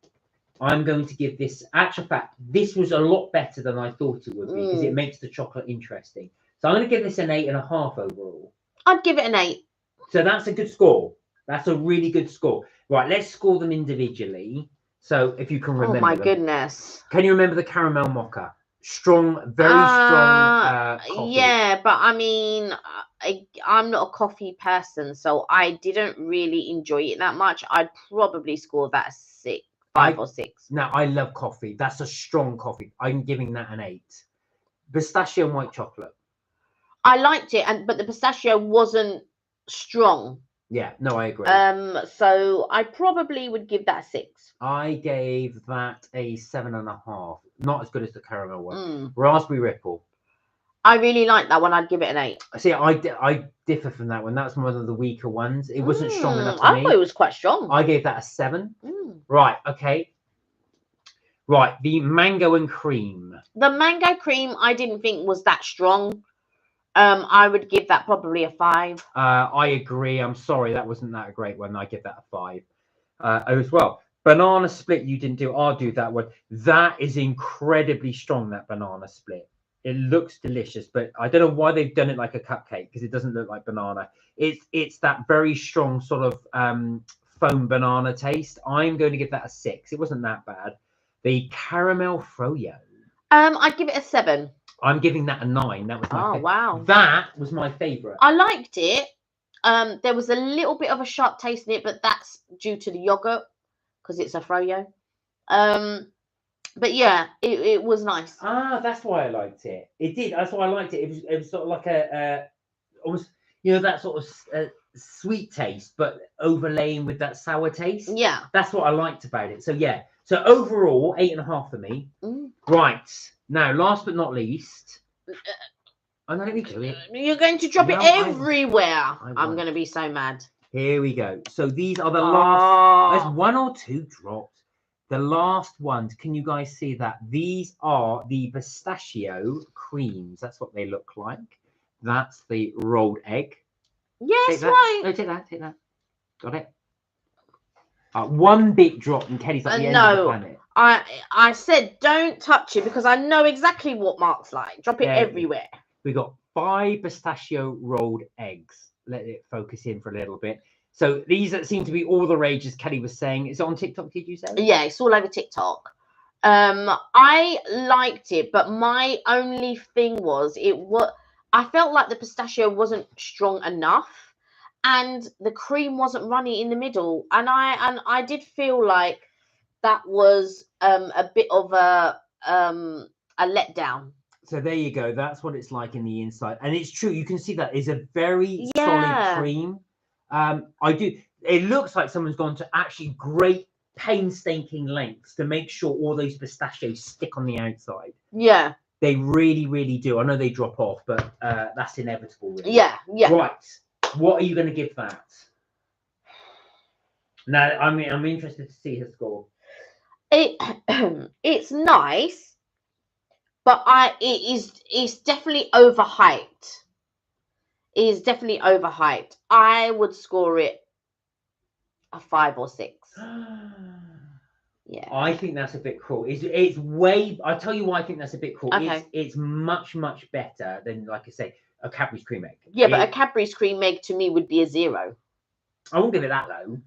I'm going to give this, actual fact, this was a lot better than I thought it would be because it makes the chocolate interesting. So I'm going to give this an 8.5 overall. I'd give it an 8. So that's a good score. That's a really good score. Right, let's score them individually. So if you can remember. Oh my them. goodness. Can you remember the caramel mocha? Strong, very strong coffee. Yeah, but I mean, I'm not a coffee person, so I didn't really enjoy it that much. I'd probably score that a 5 or 6. Now, I love coffee. That's a strong coffee. I'm giving that an 8. Pistachio and white chocolate. I liked it, but the pistachio wasn't strong. Yeah, no, I agree. So I probably would give that a 6. I gave that a 7.5. Not as good as the caramel one. Raspberry ripple. I really like that one. I'd give it an 8. See, I differ from that one. That's one of the weaker ones. It wasn't strong enough for me. I thought it was quite strong. I gave that a 7. Right, okay. Right, the mango and cream. The mango cream I didn't think was that strong. I would give that probably a 5. I agree. I'm sorry, that wasn't that a great one. I give that a 5 as well. Banana split you didn't do. I'll do that one. That is incredibly strong, that banana split. It looks delicious, but I don't know why they've done it like a cupcake because it doesn't look like banana. It's that very strong sort of foam banana taste. I'm going to give that a 6. It wasn't that bad. The caramel froyo. I'd give it a 7. I'm giving that a 9. That was my wow. That was my favorite. I liked it. There was a little bit of a sharp taste in it, but that's due to the yogurt because it's a froyo. But yeah, it was nice. That's why I liked it. It did. That's why I liked it. It was sort of like almost, you know, that sort of sweet taste, but overlaying with that sour taste. Yeah. That's what I liked about it. So yeah. So overall, 8.5 for me. Right. Now, last but not least. Oh, no, let me do it. You're going to drop it everywhere. I'm going to be so mad. Here we go. So these are the last. There's 1 or 2 dropped. The last ones. Can you guys see that? These are the pistachio creams. That's what they look like. That's the rolled egg. Yes, right. No, take that. Got it. 1 big drop and Kelly's at the end of the planet. I said don't touch it because I know exactly what Mark's like. Drop it everywhere. We got 5 pistachio rolled eggs. Let it focus in for a little bit. So these that seem to be all the rage, as Kelly was saying. Is it on TikTok, did you say? Yeah, it's all over TikTok. I liked it, but my only thing was I felt like the pistachio wasn't strong enough. And the cream wasn't runny in the middle, and I did feel like that was a bit of a letdown. So there you go. That's what it's like in the inside, and it's true. You can see that is a very solid cream. It looks like someone's gone to actually great painstaking lengths to make sure all those pistachios stick on the outside. Yeah, they really, really do. I know they drop off, but that's inevitable. Really. Yeah. Right. What are you going to give that? Now, I'm interested to see her score. It's nice, but it's definitely overhyped. It is definitely overhyped. I would score it a 5 or 6. Yeah. I think that's a bit cruel. It's way. I'll tell you why I think that's a bit cruel. Okay. It's much better than, like I say, a Cadbury's cream egg. Yeah, but a Cadbury's cream egg to me would be a 0. I wouldn't give it that low,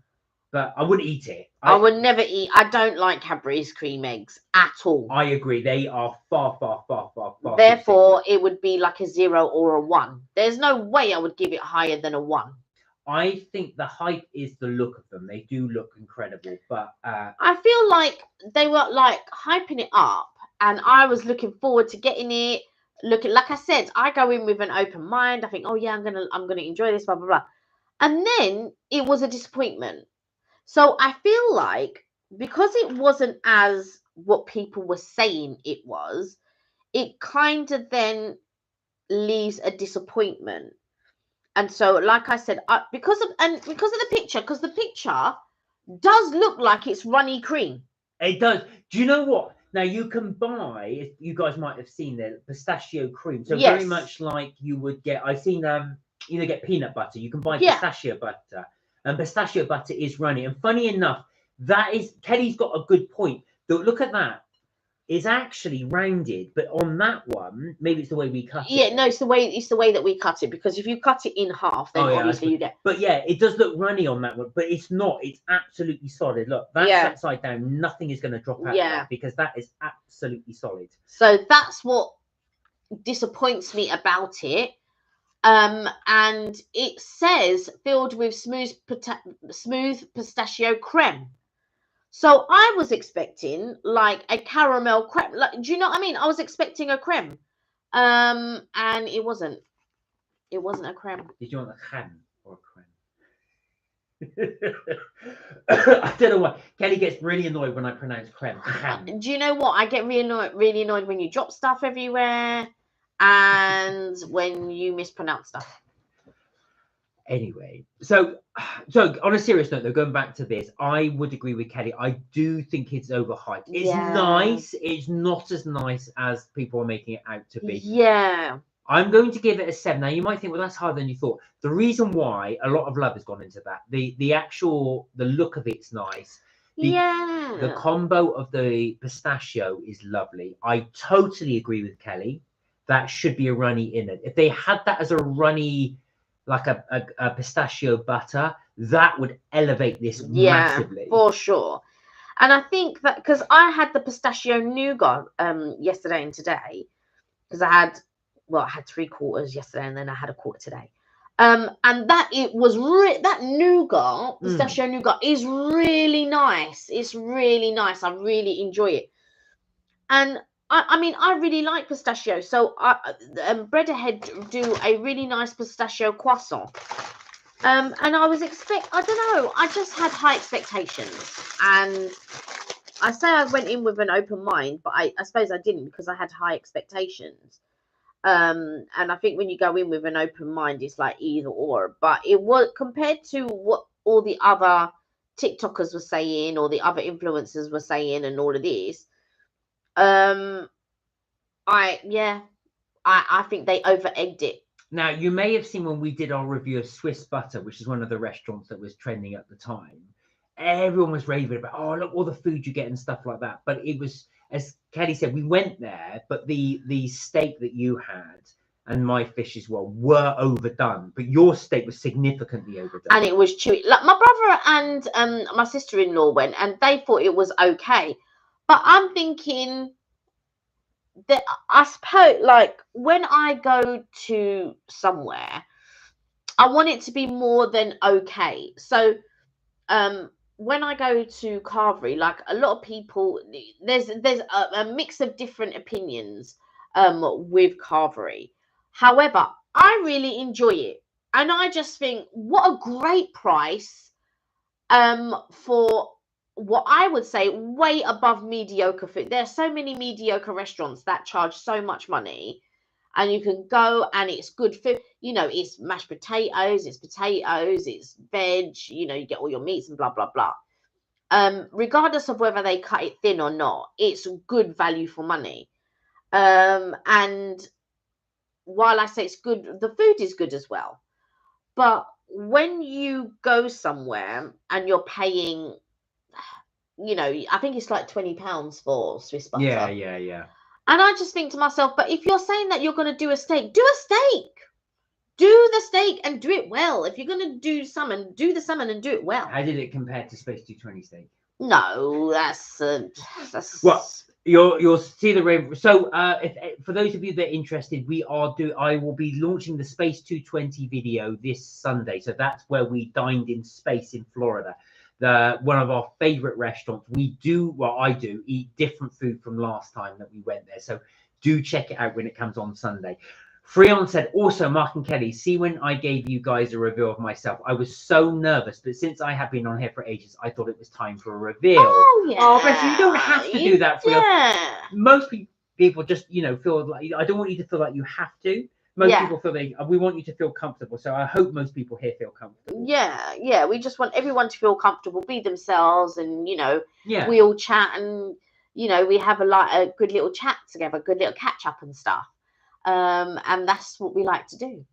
but I wouldn't eat it. I would never eat. I don't like Cadbury's cream eggs at all. I agree. They are far. Therefore, it would be like a 0 or a 1. There's no way I would give it higher than a 1. I think the hype is the look of them. They do look incredible, but I feel like they were like hyping it up, and I was looking forward to getting it. Like I said, I go in with an open mind. I think, oh yeah, I'm gonna enjoy this, blah blah blah, and then it was a disappointment. So I feel like because it wasn't as what people were saying it was, it kind of then leaves a disappointment. And so, like I said, because of the picture, because the picture does look like it's runny cream. It does. Do you know what? Now you can buy. You guys might have seen the pistachio cream. So very much like you would get. I've seen get peanut butter. You can buy pistachio butter, and pistachio butter is runny. And funny enough, that is Kelly's got a good point. Look at that. Is actually rounded, but on that one, maybe it's the way we cut it. Yeah, no, it's the way that we cut it, because if you cut it in half, then obviously you get. But yeah, it does look runny on that one, but it's not. It's absolutely solid. Look, that's upside down. Nothing is going to drop out of that because that is absolutely solid. So that's what disappoints me about it. And it says filled with smooth pistachio creme. So I was expecting like a caramel creme. Like, do you know what I mean? I was expecting a creme. And it wasn't. It wasn't a creme. Did you want a creme or a creme? I don't know why. Kelly gets really annoyed when I pronounce creme. Do you know what? I get really annoyed when you drop stuff everywhere and when you mispronounce stuff. Anyway, so on a serious note, though, going back to this, I would agree with Kelly. I do think it's overhyped. It's nice. It's not as nice as people are making it out to be. Yeah. I'm going to give it a 7. Now, you might think, well, that's harder than you thought. The reason why a lot of love has gone into that, the look of it's nice. The combo of the pistachio is lovely. I totally agree with Kelly. That should be a runny in it. If they had that as a runny, like a pistachio butter, that would elevate this massively. For sure. And I think that because I had the pistachio nougat yesterday and today, because I had 3 quarters yesterday and then I had a quarter today. And that it was that nougat, pistachio nougat, is really nice. It's really nice. I really enjoy it. And I mean, I really like pistachio. So Bread Ahead do a really nice pistachio croissant. And I was I don't know, I just had high expectations. And I say I went in with an open mind, but I suppose I didn't because I had high expectations. And I think when you go in with an open mind, it's like either or. But it was, compared to what all the other TikTokers were saying or the other influencers were saying and all of this, I think they over-egged it. Now, you may have seen when we did our review of Swiss Butter, which is one of the restaurants that was trending at the time, everyone was raving about, oh, look, all the food you get and stuff like that. But it was, as Kelly said, we went there, but the steak that you had and my fish as well were overdone. But your steak was significantly overdone. And it was chewy. Like my brother and my sister-in-law went, and they thought it was okay. But I'm thinking that I suppose, like, when I go to somewhere, I want it to be more than okay. So when I go to Carvery, like a lot of people, there's a mix of different opinions with Carvery. However, I really enjoy it. And I just think, what a great price for what I would say way above mediocre food. There are so many mediocre restaurants that charge so much money, and you can go and it's good food. You know, it's mashed potatoes, it's veg, you know, you get all your meats and blah, blah, blah. Regardless of whether they cut it thin or not, it's good value for money. And while I say it's good, the food is good as well. But when you go somewhere and you're paying, you know, I think it's like £20 for Swiss butter. Yeah. And I just think to myself, but if you're saying that you're going to do a steak, do a steak. Do the steak and do it well. If you're going to do salmon, do the salmon and do it well. How did it compare to Space 220 steak? No, that's well, you'll see the rave. So if for those of you that are interested, I will be launching the Space 220 video this Sunday. So that's where we dined in space in Florida. One of our favorite restaurants. I do eat different food from last time that we went there. So do check it out when it comes on Sunday. Freon said, also, Mark and Kelly, see, when I gave you guys a review of myself, I was so nervous, but since I have been on here for ages, I thought it was time for a reveal. Oh, yeah. Oh, but you don't have to do that, Freon. Yeah. Most people just, feel like, I don't want you to feel like you have to, most people feel we want you to feel comfortable. So I hope most people here feel comfortable. Yeah. We just want everyone to feel comfortable, be themselves, and Yeah. we all chat, and we have a good little chat together, good little catch up and stuff. And that's what we like to do.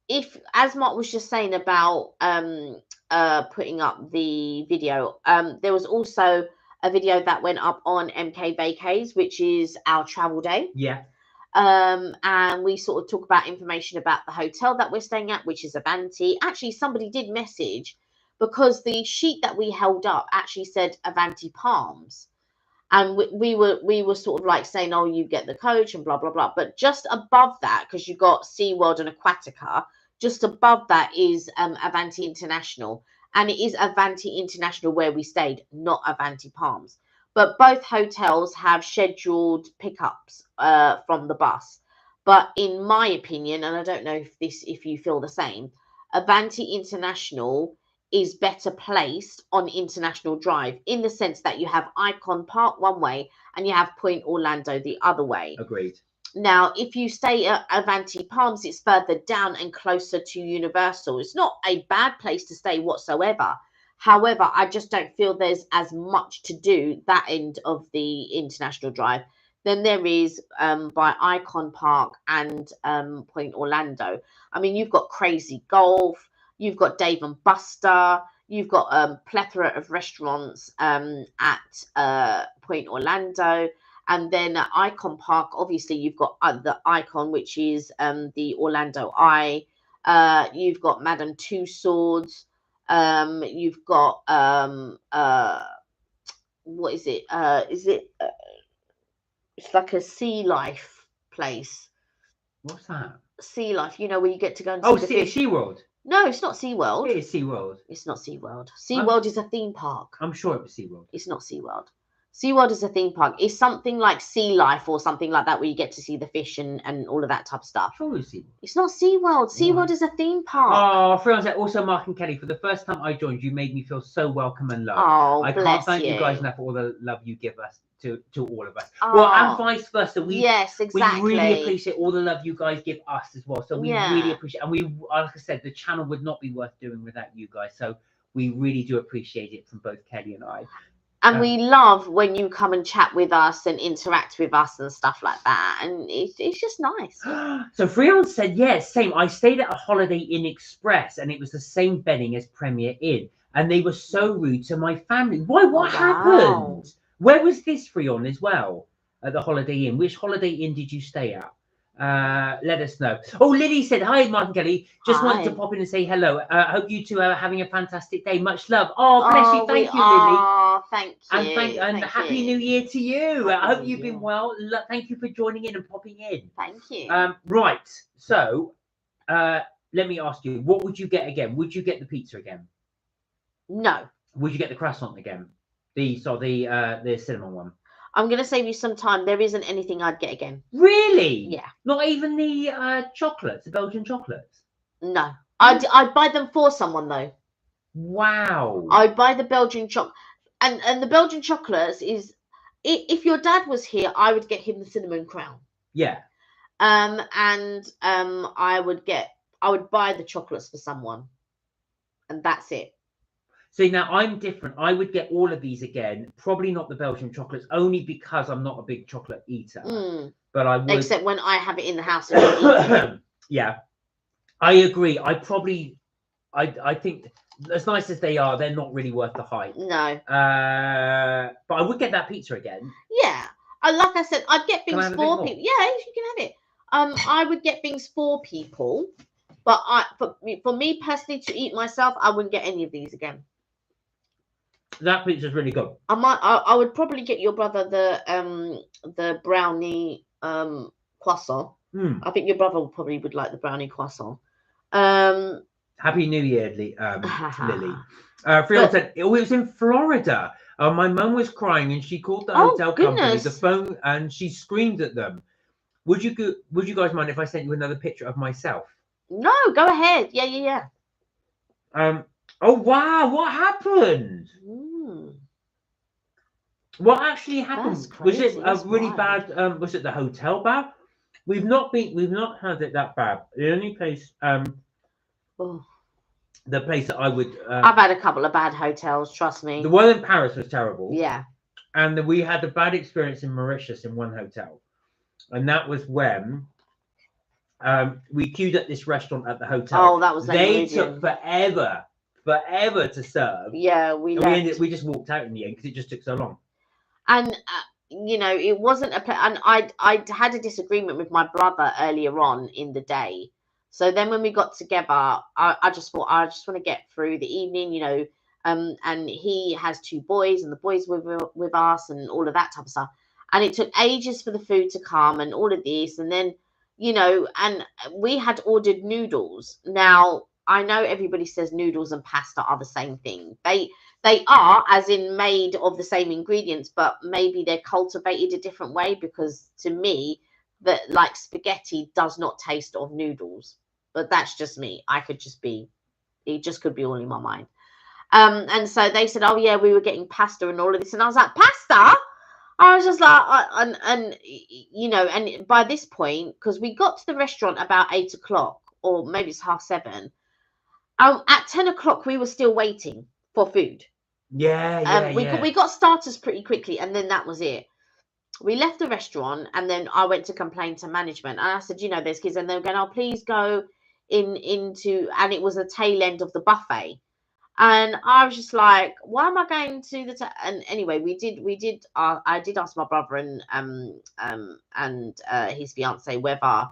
If, as Mark was just saying about putting up the video, there was also a video that went up on MK Vacays, which is our travel day. Yeah. And we sort of talk about information about the hotel that we're staying at, which is Avanti. Actually, somebody did message, because the sheet that we held up actually said Avanti Palms. And we were sort of like saying, oh, you get the coach and blah, blah, blah. But just above that, because you've got SeaWorld and Aquatica, just above that is Avanti International. And it is Avanti International where we stayed, not Avanti Palms. But both hotels have scheduled pickups from the bus. But in my opinion, and I don't know if you feel the same, Avanti International is better placed on International Drive, in the sense that you have Icon Park one way and you have Point Orlando the other way. Agreed. Now, if you stay at Avanti Palms, it's further down and closer to Universal. It's not a bad place to stay whatsoever. However, I just don't feel there's as much to do that end of the International Drive than there is by Icon Park and Point Orlando. I mean, you've got Crazy Golf, you've got Dave and Buster, you've got a plethora of restaurants at Point Orlando. And then at Icon Park, obviously, you've got the Icon, which is the Orlando Eye. You've got Madame Tussauds. You've got what is it? It's like a sea life place. What's that? Sea life, where you get to go and see the fish. SeaWorld. No, it's not SeaWorld. It is SeaWorld. It's not SeaWorld. SeaWorld is a theme park. I'm sure it was SeaWorld. It's not SeaWorld. SeaWorld is a theme park. It's something like Sea Life or something like that, where you get to see the fish and all of that type of stuff. Sure, it's SeaWorld. It's not SeaWorld. SeaWorld is a theme park. Oh, friends, also Mark and Kelly, for the first time I joined, you made me feel so welcome and loved. Oh, I bless can't thank you guys enough for all the love you give us to all of us. Oh. Well, and vice versa. Yes, exactly. We really appreciate all the love you guys give us as well. So we really appreciate, and like I said, the channel would not be worth doing without you guys. So we really do appreciate it from both Kelly and I. And we love when you come and chat with us and interact with us and stuff like that. And it's just nice. So Freon said, yes, same. I stayed at a Holiday Inn Express and it was the same bedding as Premier Inn. And they were so rude to my family. Why? What happened? Where was this, Freon, as well? At the Holiday Inn. Which Holiday Inn did you stay at? Let us know. Oh, Lily said, hi, Mark and Kelly. Just wanted to pop in and say hello. Hope you two are having a fantastic day. Much love. Oh, bless you. Thank you, Lily. Oh, thank you. And happy New Year to you. I hope you've been well. Thank you for joining in and popping in. Thank you. Right. So, let me ask you, what would you get again? Would you get the pizza again? No. Would you get the croissant again? The cinnamon one. I'm going to save you some time. There isn't anything I'd get again. Really? Yeah. Not even the chocolates, the Belgian chocolates? No. I'd buy them for someone, though. Wow. I'd buy the Belgian chocolate. And the Belgian chocolates is... If your dad was here, I would get him the cinnamon crown. Yeah. I would buy the chocolates for someone. And that's it. See, now I'm different. I would get all of these again. Probably not the Belgian chocolates, only because I'm not a big chocolate eater. But I would. Except when I have it in the house. And yeah, I agree. I think as nice as they are, they're not really worth the hype. No. But I would get that pizza again. Yeah. Like I said, I'd get things for people. Yeah, you can have it. I would get things for people, but for me personally to eat myself, I wouldn't get any of these again. That pizza's really good. I would probably get your brother the brownie croissant. I think your brother probably would like the brownie croissant. Happy New Year, Lily. Freon said it was in Florida. My mum was crying and she called the hotel company, the phone, and she screamed at them. Would you guys mind if I sent you another picture of myself? No, go ahead. Yeah. Oh wow! What happened? What actually happened? Was it a really bad? Was it the hotel bar? We've not had it that bad. The only place, Oh, the place that I would, I've had a couple of bad hotels, trust me. the one in Paris was terrible. Yeah. And we had a bad experience in Mauritius in one hotel. And that was when we queued at this restaurant at the hotel. Oh, that was they took forever to serve. Yeah, we left. We just walked out in the end because it just took so long. And you know, it wasn't and I had a disagreement with my brother earlier on in the day. So then when we got together, I just thought I just want to get through the evening, you know. And he has 2 boys, and the boys were with us, and all of that type of stuff. And it took ages for the food to come, and all of this, and then, you know, and we had ordered noodles. Now I know everybody says noodles and pasta are the same thing. They are, as in made of the same ingredients, but maybe they're cultivated a different way, because to me, that like spaghetti does not taste of noodles. But that's just me. It just could be all in my mind. And so they said, oh yeah, we were getting pasta and all of this. And I was like, pasta? I was just like, and you know, and by this point, because we got to the restaurant about 8 o'clock, or maybe it's 7:30. At 10 o'clock, we were still waiting for food. We got starters pretty quickly, and then that was it. We left the restaurant, and then I went to complain to management, and I said, you know, there's kids, and they were going, oh, please go into, and it was the tail end of the buffet. And I was just like, why am I going to and anyway, I did ask my brother and his fiance whether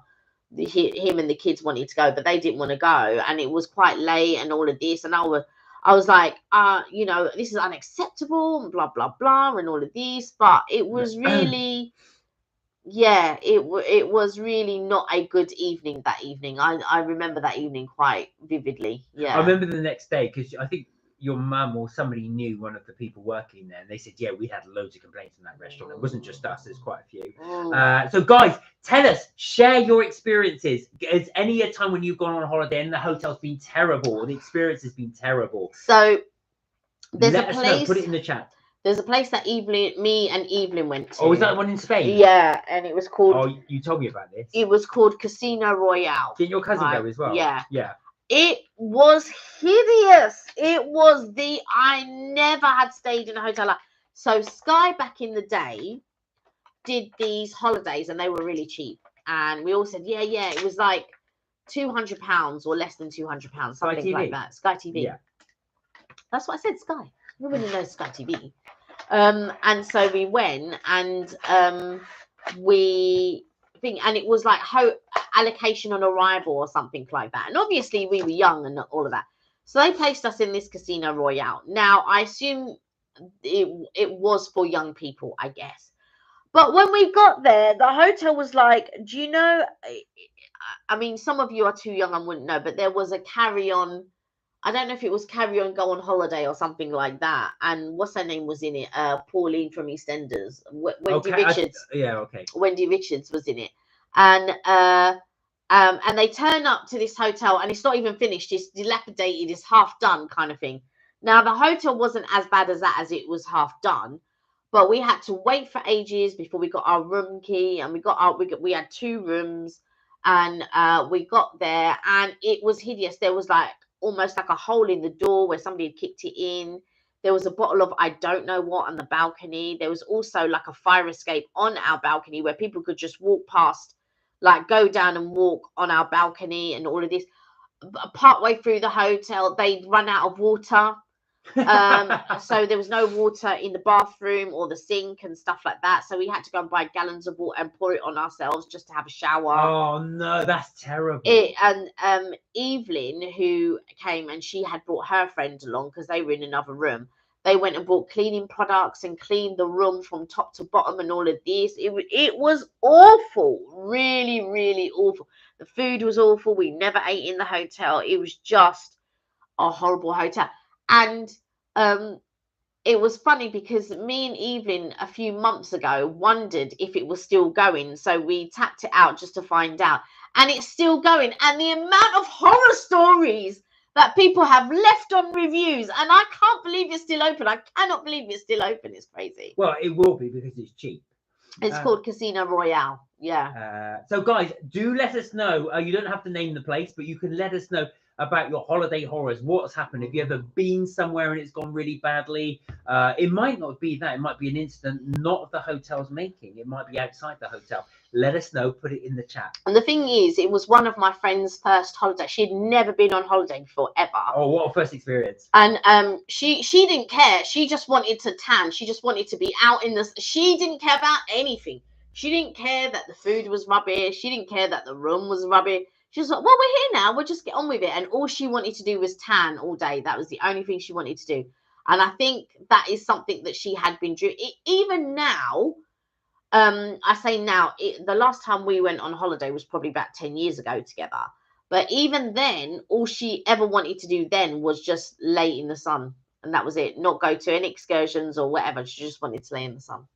him and the kids wanted to go, but they didn't want to go, and it was quite late and all of this, and I was like, you know, this is unacceptable and blah blah blah and all of this. But it was really, yeah, it was really not a good evening that evening. I remember that evening quite vividly. Yeah, I remember the next day, because I think your mum or somebody knew one of the people working there, and they said, yeah, we had loads of complaints in that restaurant. It wasn't just us, there's quite a few. So guys, tell us, share your experiences. Is any a time when you've gone on holiday and the hotel's been terrible, or the experience has been terrible? So let us know. Put it in the chat. There's a place that me and Evelyn went to. Oh, is that one in Spain? Yeah, and it was called... Oh, you told me about this. It was called Casino Royale. Didn't your cousin go as well? Yeah. Yeah. It was hideous. I never had stayed in a hotel like... So Sky back in the day did these holidays, and they were really cheap. And we all said, yeah, it was like £200 or less than £200, something like that. Sky TV. Yeah. That's what I said, Sky. Nobody knows Sky TV. And so we went, and and it was like allocation on arrival or something like that. And obviously we were young and all of that. So they placed us in this Casino Royale. Now, I assume it was for young people, I guess. But when we got there, the hotel was like, do you know, I mean, some of you are too young and wouldn't know, but there was a carry-on. I don't know if it was Carry On, Go on Holiday or something like that. And what's her name was in it? Pauline from EastEnders. Wendy Richards. Wendy Richards was in it. And they turn up to this hotel, and it's not even finished. It's dilapidated. It's half done kind of thing. Now, the hotel wasn't as bad as that, as it was half done. But we had to wait for ages before we got our room key. And we had 2 rooms. And we got there, and it was hideous. There was like almost like a hole in the door where somebody had kicked it in. There was a bottle of I don't know what on the balcony. There was also like a fire escape on our balcony where people could just walk past, like go down and walk on our balcony and all of this. Partway through the hotel, they'd run out of water. So there was no water in the bathroom or the sink and stuff like that. So we had to go and buy gallons of water and pour it on ourselves just to have a shower. Oh no, that's terrible. And Evelyn, who came, and she had brought her friend along because they were in another room. They went and bought cleaning products and cleaned the room from top to bottom and all of this. It was awful, really, really awful. The food was awful. We never ate in the hotel. It was just a horrible hotel. And it was funny because me and Evelyn a few months ago wondered if it was still going. So we tapped it out just to find out. And it's still going. And the amount of horror stories that people have left on reviews. And I can't believe it's still open. I cannot believe it's still open. It's crazy. Well, it will be because it's cheap. It's called Casino Royale. Yeah. So guys, do let us know. You don't have to name the place, but you can let us know about your holiday horrors. What's happened? Have you ever been somewhere and it's gone really badly? It might not be that. It might be an incident not of the hotel's making. It might be outside the hotel. Let us know. Put it in the chat. And the thing is, it was one of my friend's first holiday. She'd never been on holiday before, ever. Oh, what a first experience. And she didn't care. She just wanted to tan. She just wanted to be out in the... She didn't care about anything. She didn't care that the food was rubbish. She didn't care that the room was rubbish. She was like, well, we're here now. We'll just get on with it. And all she wanted to do was tan all day. That was the only thing she wanted to do. And I think that is something that she had been doing. Even now, I say now, the last time we went on holiday was probably about 10 years ago together. But even then, all she ever wanted to do then was just lay in the sun. And that was it. Not go to any excursions or whatever. She just wanted to lay in the sun.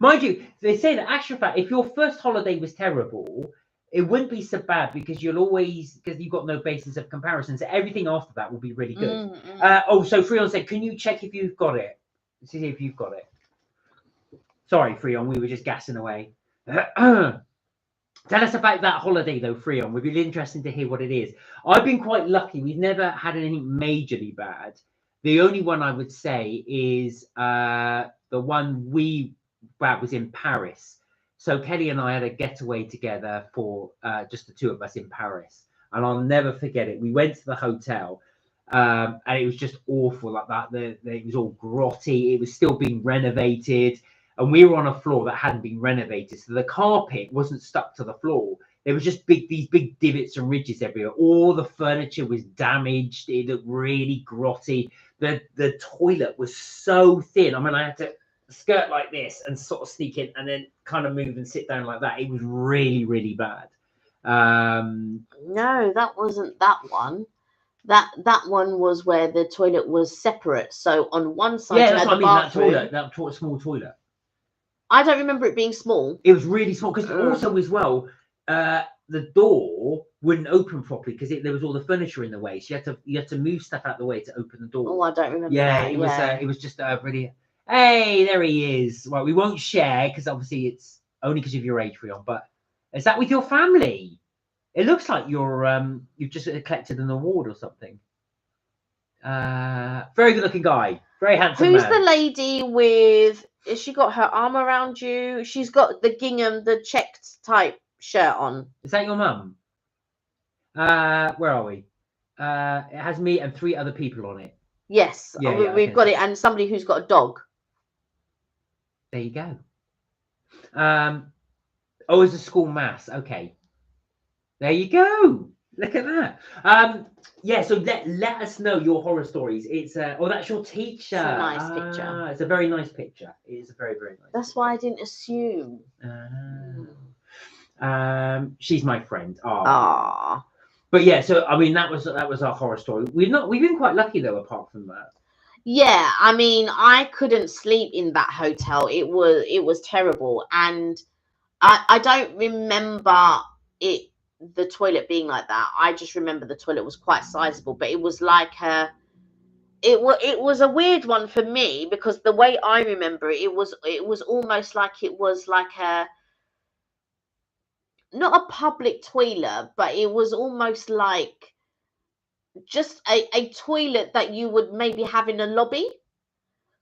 Mind you, they say that actual fact, if your first holiday was terrible, it wouldn't be so bad because you'll always, because you've got no basis of comparison. So everything after that will be really good. Oh, so Freon said, can you check if you've got it? See if you've got it. Sorry, Freon, we were just gassing away. Tell us about that holiday, though, Freon. We'd be interested to hear what it is. I've been quite lucky. We've never had anything majorly bad. The only one I would say is the one we was in Paris. So Kelly and I had a getaway together for just the two of us in Paris. And I'll never forget it. We went to the hotel and it was just awful like that. It was all grotty. It was still being renovated. And we were on a floor that hadn't been renovated. So the carpet wasn't stuck to the floor. There was just these big divots and ridges everywhere. All the furniture was damaged. It looked really grotty. The toilet was so thin. I mean, I had to skirt like this and sort of sneak in and then kind of move and sit down like that. It was really, really bad. No, that wasn't that one. That one was where the toilet was separate. So on one side, yeah, that's what I mean. bathroom. That small toilet. I don't remember it being small. It was really small because also as well, the door wouldn't open properly because there was all the furniture in the way. So you had to move stuff out the way to open the door. Oh, I don't remember. Yeah, that. It was just really. Hey, there he is. Well, we won't share because obviously it's only because of your age, Freon. But is that with your family? It looks like you've just collected an award or something. Very good looking guy, very handsome. Who's the lady with? Has she got her arm around you? She's got the gingham, the checked type shirt on. Is that your mum? Where are we? It has me and 3 other people on it. Yes, yeah, we've got it, and somebody who's got a dog. There you go. Oh, it's a school mass. Okay. There you go. Look at that. Yeah, so let us know your horror stories. It's oh, that's your teacher. It's a nice picture. It's a very nice picture. It is a very, very nice. That's picture. Why I didn't assume. She's my friend. Ah. But yeah, so I mean that was our horror story. We've been quite lucky though, apart from that. Yeah, I mean, I couldn't sleep in that hotel. It was terrible, and I don't remember the toilet being like that. I just remember the toilet was quite sizable, but it was like it was a weird one for me because the way I remember it was almost like it was like not a public toilet, but it was almost like just a toilet that you would maybe have in a lobby.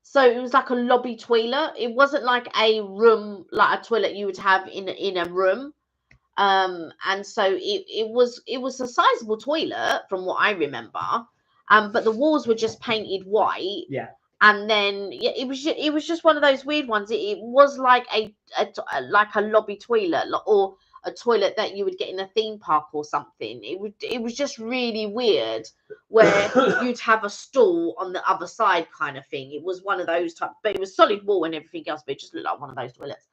So it was like a lobby toilet. It wasn't like a room, like a toilet you would have in a room. And so it was a sizable toilet from what I remember. But the walls were just painted white. Yeah. And then it was just one of those weird ones. It was like a lobby toilet or a toilet that you would get in a theme park or something. It was just really weird where you'd have a stool on the other side kind of thing. It was one of those type, but it was solid wall and everything else, but it just looked like one of those toilets.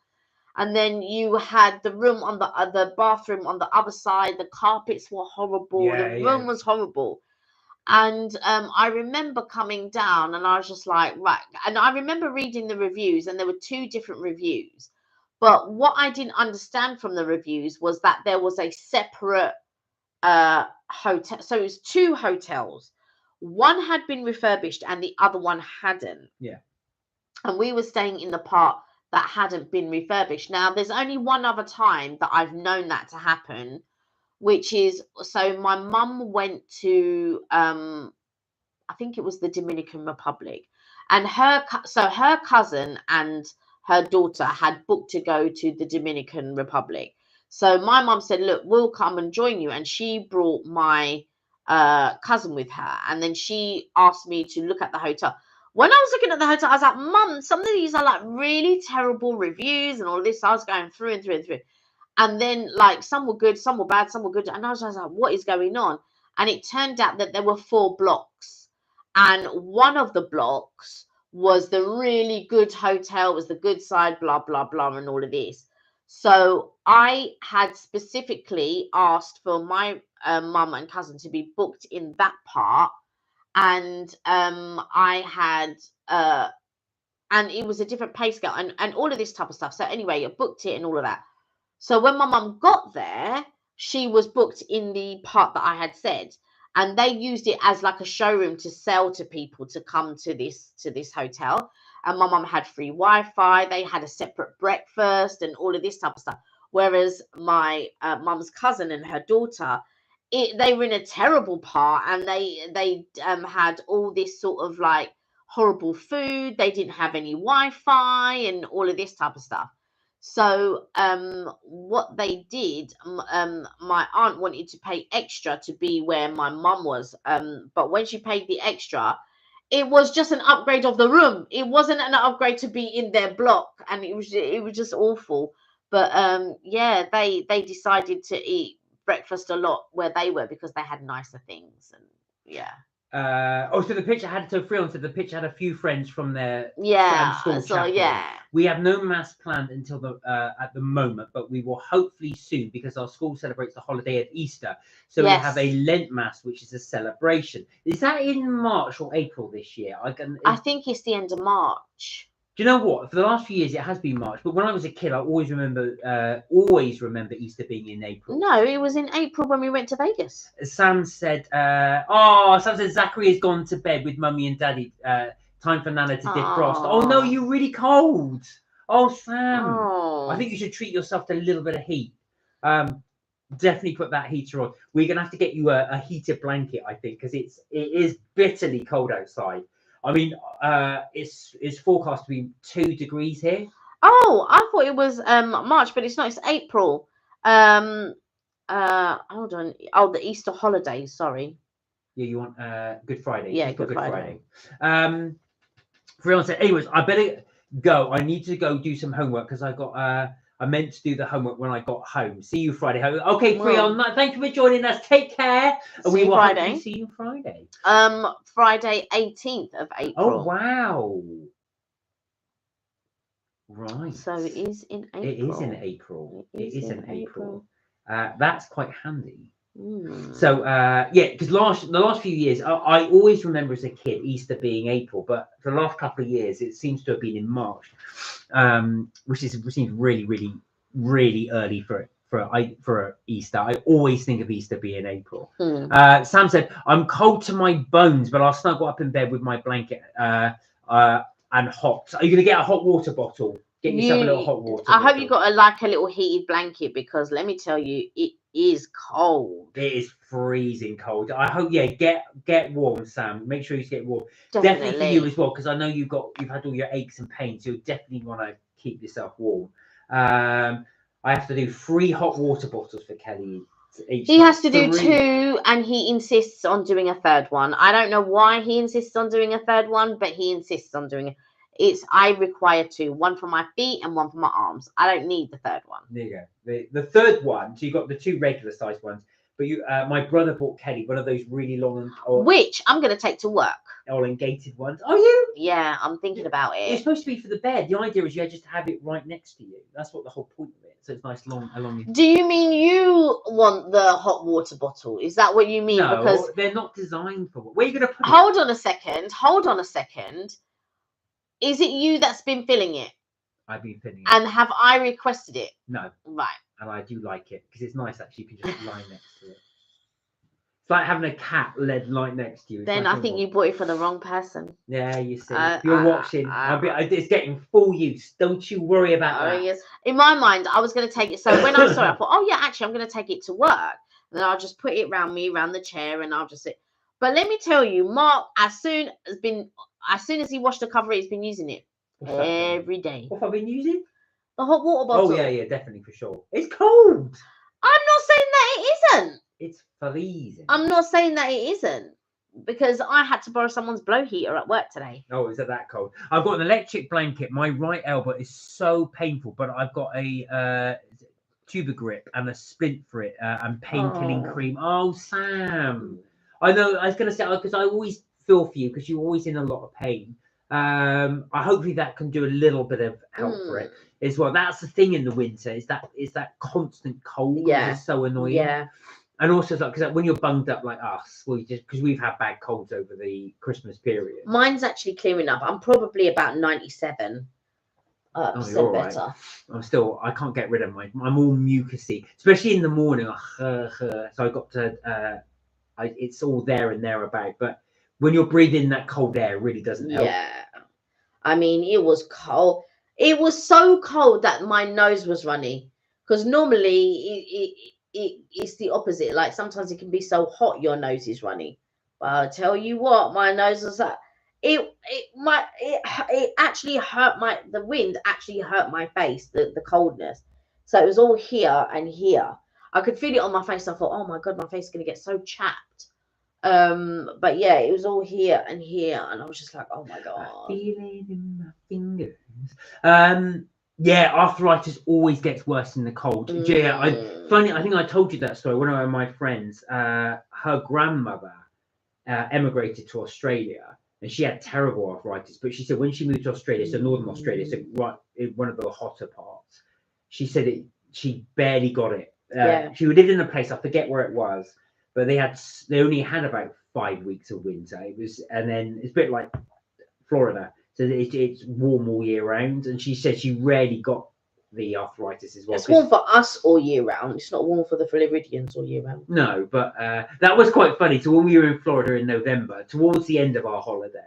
And then you had the room on the bathroom on the other side. The carpets were horrible. Yeah, the room was horrible. And I remember coming down and I was just like, right. And I remember reading the reviews and there were 2 different reviews. But what I didn't understand from the reviews was that there was a separate hotel. So it was 2 hotels. One had been refurbished and the other one hadn't. Yeah. And we were staying in the part that hadn't been refurbished. Now, there's only one other time that I've known that to happen, which is, so my mum went to, I think it was the Dominican Republic, and her cousin and her daughter had booked to go to the Dominican Republic. So my mum said, look, we'll come and join you. And she brought my cousin with her. And then she asked me to look at the hotel. When I was looking at the hotel, I was like, Mum, some of these are like really terrible reviews and all this. So I was going through and through and through. And then like some were good, some were bad, some were good. And I was just like, what is going on? And it turned out that there were 4 blocks. And one of the blocks was the really good hotel, was the good side, blah, blah, blah, and all of this. So I had specifically asked for my mum and cousin to be booked in that part. And I had, and it was a different pay scale and all of this type of stuff. So anyway, I booked it and all of that. So when my mum got there, she was booked in the part that I had said. And they used it as like a showroom to sell to people to come to this hotel. And my mum had free Wi-Fi. They had a separate breakfast and all of this type of stuff. Whereas my mum's cousin and her daughter, they were in a terrible part, and they had all this sort of like horrible food. They didn't have any Wi-Fi and all of this type of stuff. So what they did, my aunt wanted to pay extra to be where my mum was. But when she paid the extra, it was just an upgrade of the room. It wasn't an upgrade to be in their block, and it was just awful. But yeah, they decided to eat breakfast a lot where they were because they had nicer things, and yeah. So the picture had, so Freon said the picture had a few friends from their school So chapel. yeah, we have no mass planned until the at the moment, but we will hopefully soon, because our school celebrates the holiday of Easter. So we have a Lent mass, which is a celebration. Is that in March or April this year? I think it's the end of March. Do you know what? For the last few years, it has been March. But when I was a kid, I always remember Easter being in April. No, it was in April when we went to Vegas. Sam said, Sam said Zachary has gone to bed with Mummy and Daddy. Time for Nana to defrost. Oh, no, you're really cold. Oh, Sam. I think you should treat yourself to a little bit of heat. Definitely put that heater on. We're going to have to get you a heated blanket, I think, because it is bitterly cold outside. I mean, it's forecast to be 2 degrees here. Oh, I thought it was March, but it's not. It's April. Hold on. Oh, the Easter holidays. Sorry. Yeah, you want Good Friday? Yeah, Good Friday. Freon said, anyways, I better go. I need to go do some homework because I meant to do the homework when I got home. See you Friday. Okay, Freon, thank you for joining us. Take care. See you Friday. See you Friday. Friday, 18th of April. Oh, wow. Right. So it is in April. It is in April. It is in April. That's quite handy. So because the last few years, I always remember as a kid Easter being April, but for the last couple of years it seems to have been in March, which seems really, really, really early for Easter. I always think of Easter being April. Sam said, "I'm cold to my bones, but I'll snuggle up in bed with my blanket and hot." Are you going to get a hot water bottle? Get yourself a little hot water bottle. I hope you got a little heated blanket, because let me tell you, it is cold. It is freezing cold. I hope, get warm, Sam. Make sure you get warm. Definitely for you as well, because I know you've had all your aches and pains. So you definitely want to keep yourself warm. I have to do 3 hot water bottles for Kelly. He has to do 2, and he insists on doing a 3rd one. I don't know why he insists on doing a 3rd one, but he insists on doing it. I require 2, 1 for my feet and 1 for my arms. I don't need the 3rd one. There you go. The 3rd one, so you got the 2 regular sized ones, but my brother bought Kelly one of those really long, which I'm going to take to work. Elongated ones. Are you? Yeah, I'm thinking about it. It's supposed to be for the bed. The idea is you just have it right next to you. That's what the whole point of it. So it's nice long. Do you mean you want the hot water bottle? Is that what you mean? No, because they're not designed for. Where are you going to put it? Hold on a second. Is it you that's been filling it? I've been filling it. And have I requested it? No. Right. And I do like it because it's nice actually. You can just lie next to it. It's like having a cat led right next to you. Then I think you bought it for the wrong person. Yeah, you see. If you're watching, it's getting full use. Don't you worry about that. Yes. In my mind, I was going to take it. So when I saw it, I thought, oh yeah, actually, I'm going to take it to work. And then I'll just put it around the chair, and I'll just sit. But let me tell you, Mark, as soon as he washed the cover, he's been using it every day. What have I been using? The hot water bottle. Oh yeah, definitely for sure. It's cold. I'm not saying that it isn't. It's freezing. I'm not saying that it isn't, because I had to borrow someone's blow heater at work today. Oh, is it that cold? I've got an electric blanket. My right elbow is so painful, but I've got a tuber grip and a splint for it and pain-killing cream. Oh, Sam. I know. I was going to say, because I always feel for you because you're always in a lot of pain. Hopefully that can do a little bit of help for it as well. That's the thing in the winter is that constant cold. Yeah. It's so annoying. Yeah. And also, because when you're bunged up like us, because we've had bad colds over the Christmas period. Mine's actually clearing up. I'm probably about 97% better. Right. I can't get rid of mine. I'm all mucusy, especially in the morning. So I got to, it's all there and thereabout. But when you're breathing that cold air, it really doesn't help. Yeah. I mean, it was cold. It was so cold that my nose was runny. Because normally it's the opposite. Like sometimes it can be so hot your nose is runny. But I'll tell you what, my nose was it actually hurt the wind actually hurt my face, the coldness. So it was all here and here. I could feel it on my face. I thought, oh my god, my face is gonna get so chapped. But yeah, it was all here and here, and I was just like, oh my god. I feel it in my fingers. Yeah, arthritis always gets worse in the cold. Yeah, I think I told you that story. One of my friends, her grandmother emigrated to Australia, and she had terrible arthritis. But she said when she moved to Australia, so northern Australia, so right in one of the hotter parts, she said she barely got it. She lived in a place, I forget where it was, but they only had about 5 weeks of winter. And then it's a bit like Florida. So it's warm all year round, and she said she rarely got the arthritis as well. It's warm for us all year round. It's not warm for the Floridians all year round. No, but that was quite funny. So when we were in Florida in November, towards the end of our holiday,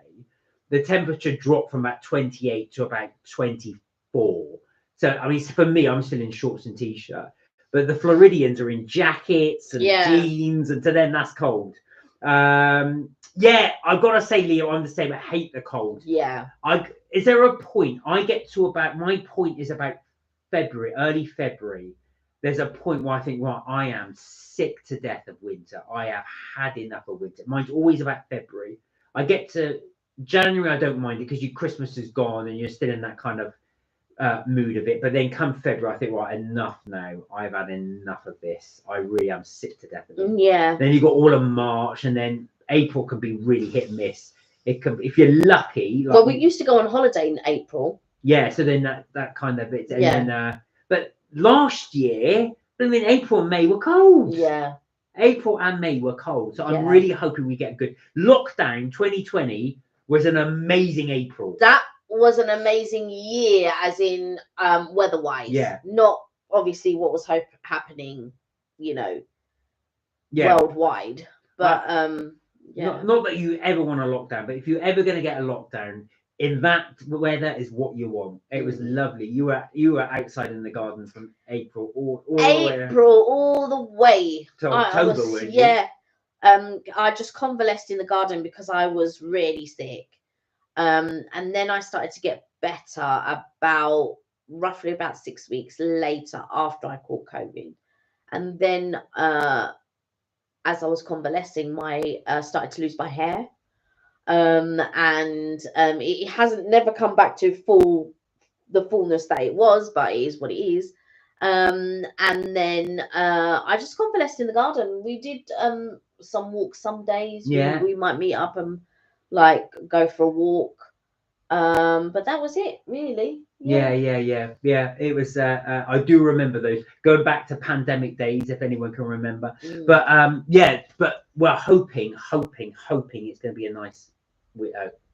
the temperature dropped from about 28 to about 24. So I mean, for me, I'm still in shorts and t-shirt, but the Floridians are in jackets and jeans, and to them that's cold. Yeah, I've got to say, Leo, I'm the same. I hate the cold. Yeah. Is there a point? I get to my point is about February, early February. There's a point where I think, well, I am sick to death of winter. I have had enough of winter. Mine's always about February. I get to January, I don't mind it because your Christmas is gone and you're still in that kind of mood of it. But then come February, I think, right, enough now. I've had enough of this. I really am sick to death of it. Yeah. Then you got all of March, and then April can be really hit and miss. It can, if you're lucky. Well, we used to go on holiday in April. Yeah, so then that kind of bit. And then, but last year, I mean, April and May were cold. Yeah. April and May were cold. So I'm really hoping we get a good lockdown. 2020 was an amazing April. That was an amazing year, as in weather-wise. Yeah. Not obviously what was happening, worldwide. But not that you ever want a lockdown, but if you're ever going to get a lockdown in that weather is what you want. It was lovely. You were outside in the garden from April all the way to October. I just convalesced in the garden because I was really sick. And then I started to get better roughly about 6 weeks later after I caught COVID. And then as I was convalescing, started to lose my hair. It hasn't never come back to the fullness that it was, but it is what it is. And then I just convalesced in the garden. We did some walks some days. Yeah. We might meet up and go for a walk. But that was it, really. Yeah. It was. I do remember those going back to pandemic days, if anyone can remember. But but we're hoping it's going to be a nice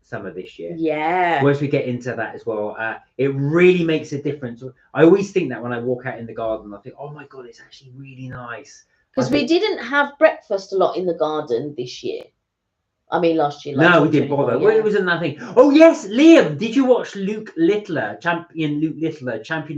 summer this year. Yeah. Once we get into that as well, it really makes a difference. I always think that when I walk out in the garden, I think, oh my god, it's actually really nice. Because we didn't have breakfast a lot in the garden this year. I mean, last year. Like no, we didn't bother. Well, it was another thing. Oh yes, Liam, did you watch Luke Littler, champion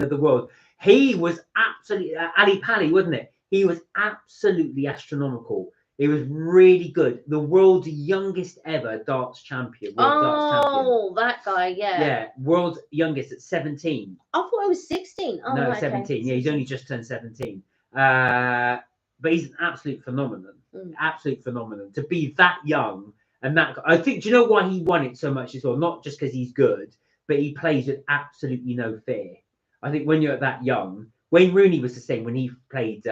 of the world? He was absolutely Ali Pali, wasn't it? He was absolutely astronomical. It was really good. The world's youngest ever darts champion. Oh, that guy, yeah. Yeah, world's youngest at 17. I thought it was 16. Oh, no, okay. 17. Yeah, he's only just turned 17. But he's an absolute phenomenon. Absolute phenomenon. To be that young and that, I think, do you know why he won it so much as well? Not just because he's good, but he plays with absolutely no fear. I think when you're that young, Wayne Rooney was the same when he played.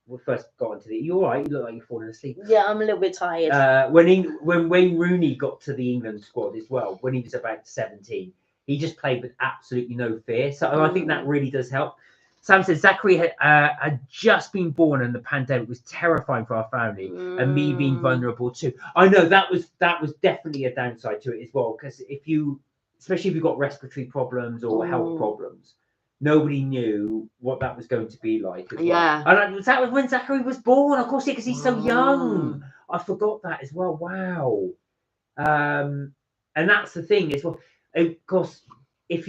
We first got into the. You all right? You look like you're falling asleep. Yeah, I'm a little bit tired. When Wayne Rooney got to the England squad as well, when he was about 17, he just played with absolutely no fear. So I think that really does help. Sam says Zachary had just been born and the pandemic was terrifying for our family, and me being vulnerable too. I know that was definitely a downside to it as well, because especially if you've got respiratory problems or health problems, nobody knew what that was going to be like as well. And that was when Zachary was born, of course, because he's so young. I forgot that as well. Wow. And that's the thing as well. Of course, if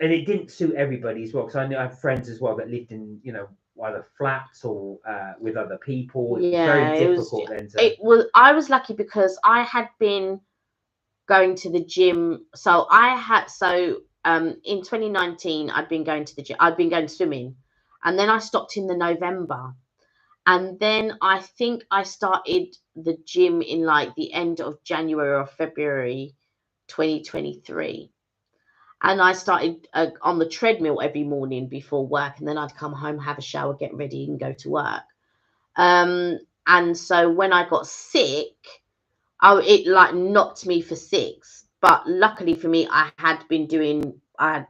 and it didn't suit everybody as well, because I have friends as well that lived in, either flats or with other people. It was very difficult then. I was lucky because I had been going to the gym. So in 2019, I'd been going to the gym. I'd been going swimming, and then I stopped in the November, and then I think I started the gym in like the end of January or February 2023, and I started on the treadmill every morning before work, and then I'd come home, have a shower, get ready, and go to work. And so when I got sick, it like knocked me for 6. But luckily for me, I had been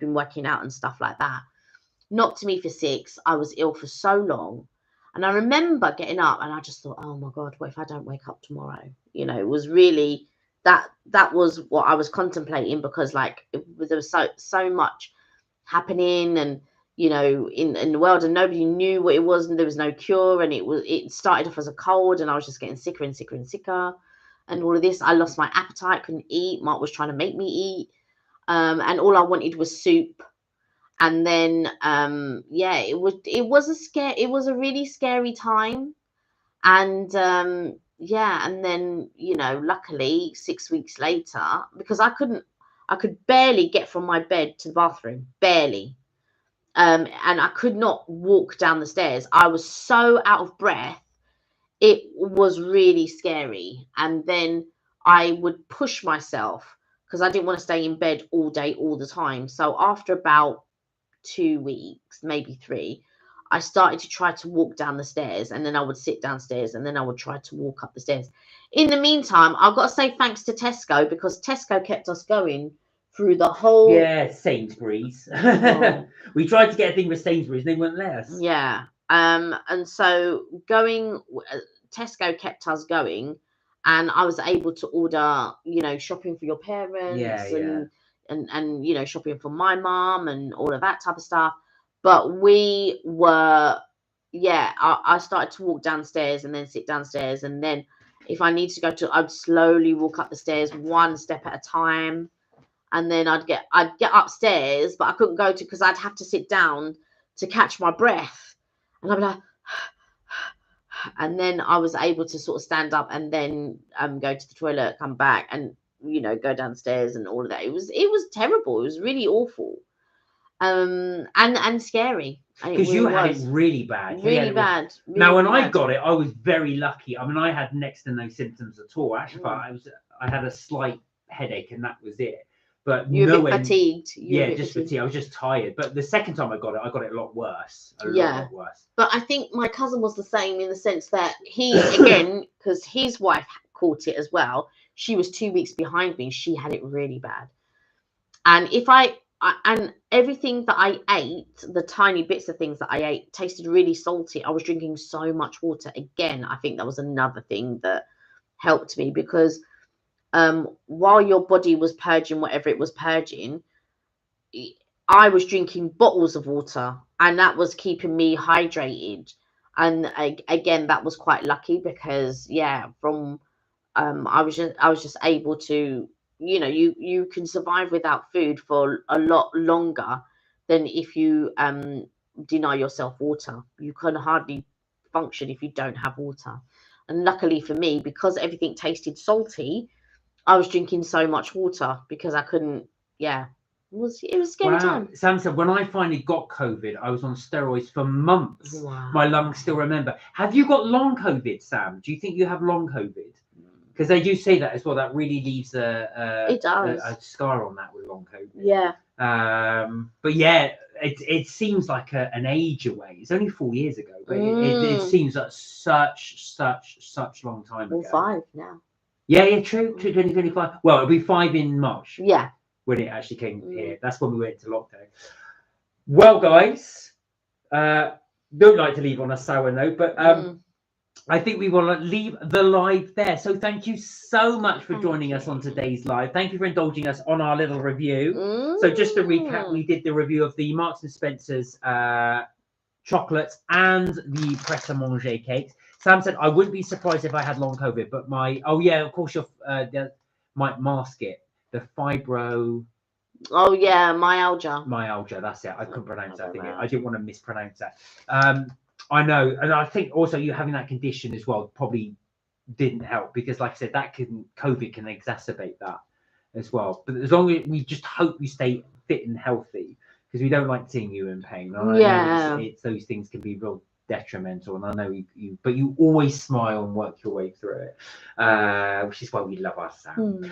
working out and stuff like that. Knocked me for 6. I was ill for so long. And I remember getting up and I just thought, oh my God, what if I don't wake up tomorrow? It was really, that was what I was contemplating, because like there was so much happening and, in the world, and nobody knew what it was, and there was no cure. And it started off as a cold, and I was just getting sicker and sicker and sicker. And all of this, I lost my appetite, couldn't eat. Mark was trying to make me eat. And all I wanted was soup. And then, it was a really scary time. And, and then, luckily 6 weeks later, because I could barely get from my bed to the bathroom, barely. And I could not walk down the stairs. I was so out of breath. It was really scary. And then I would push myself because I didn't want to stay in bed all day, all the time. So after about 2 weeks, maybe 3, I started to try to walk down the stairs, and then I would sit downstairs, and then I would try to walk up the stairs. In the meantime, I've got to say thanks to Tesco, because Tesco kept us going through the whole... Yeah, Sainsbury's. Oh. We tried to get a thing with Sainsbury's, and they wouldn't let us. Yeah. And so Tesco kept us going, and I was able to order, shopping for your parents and shopping for my mom and all of that type of stuff. But we were, I started to walk downstairs and then sit downstairs. And then if I needed to go I'd slowly walk up the stairs 1 step at a time. And then I'd get upstairs, but I couldn't go because I'd have to sit down to catch my breath. And I'd be like, and then I was able to sort of stand up and then go to the toilet, come back, and go downstairs and all of that. It was terrible. It was really awful, and scary. Because you had it really bad. Really bad. Now, when I got it, I was very lucky. I mean, I had next to no symptoms at all. Actually, I had a slight headache, and that was it. But you were a bit fatigued. Fatigued. I was just tired. But the second time I got it a lot worse. A lot worse. But I think my cousin was the same, in the sense that he, again, because his wife caught it as well. She was 2 weeks behind me. She had it really bad. And and everything that I ate, the tiny bits of things that I ate, tasted really salty. I was drinking so much water. Again, I think that was another thing that helped me, because while your body was purging whatever it was purging, I was drinking bottles of water, and that was keeping me hydrated. And again, that was quite lucky because from I was just able to, you can survive without food for a lot longer than if you deny yourself water. You can hardly function if you don't have water. And luckily for me, because everything tasted salty, I was drinking so much water because I couldn't. Yeah, it was a scary time. Sam said, when I finally got COVID, I was on steroids for months. Wow. My lungs still remember. Have you got long COVID, Sam? Do you think you have long COVID? Because they do say that as well. That really leaves a scar on that with long COVID. Yeah. But yeah, it seems like an age away. It's only 4 years ago, but it seems like such long time ago. 5 now. Yeah, true. 2025. Well, it'll be 5 in March. Yeah. When it actually came here. That's when we went to lockdown. Well, guys, don't like to leave on a sour note, but I think we will leave the live there. So thank you so much for joining us on today's live. Thank you for indulging us on our little review. So just to recap, we did the review of the Marks and Spencer's chocolates and the pret-a-manger cakes. Sam said, I wouldn't be surprised if I had long COVID, but of course, might mask it. The fibro. Oh yeah, myalgia. Myalgia, that's it. I couldn't pronounce that. I didn't want to mispronounce that. I know, and I think also you having that condition as well probably didn't help because, like I said, COVID can exacerbate that as well. But as long as we just hope you stay fit and healthy, because we don't like seeing you in pain. I know those things can be real detrimental, and I know but you always smile and work your way through it, which is why we love our Sam.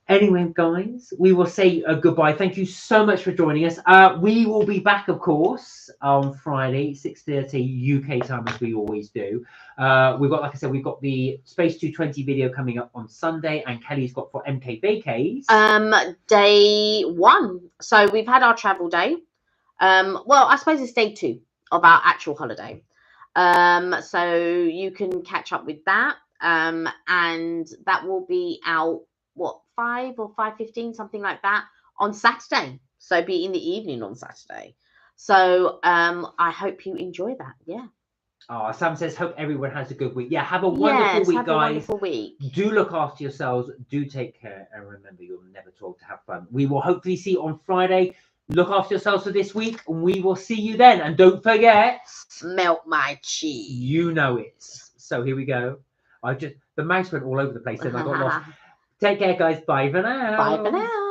Anyway, guys, we will say goodbye. Thank you so much for joining us. We will be back, of course, on Friday, 6:30 UK time, as we always do. We've got, like I said, we've got the Space 220 video coming up on Sunday, and Kelly's got for MK Vacays. Day 1. So we've had our travel day. Well, I suppose it's day 2 of our actual holiday. So you can catch up with that. And that will be out, 5 or 5:15, something like that, on Saturday. So be in the evening on Saturday. So I hope you enjoy that. Yeah. Oh, Sam says, hope everyone has a good week. Yeah, have a wonderful week, guys. A wonderful week. Do look after yourselves. Do take care. And remember, you're never told to have fun. We will hopefully see you on Friday. Look after yourselves for this week, and we will see you then. And don't forget, melt my cheese. You know it. So here we go. The mouse went all over the place and I got lost. Take care, guys. Bye for now. Bye for now.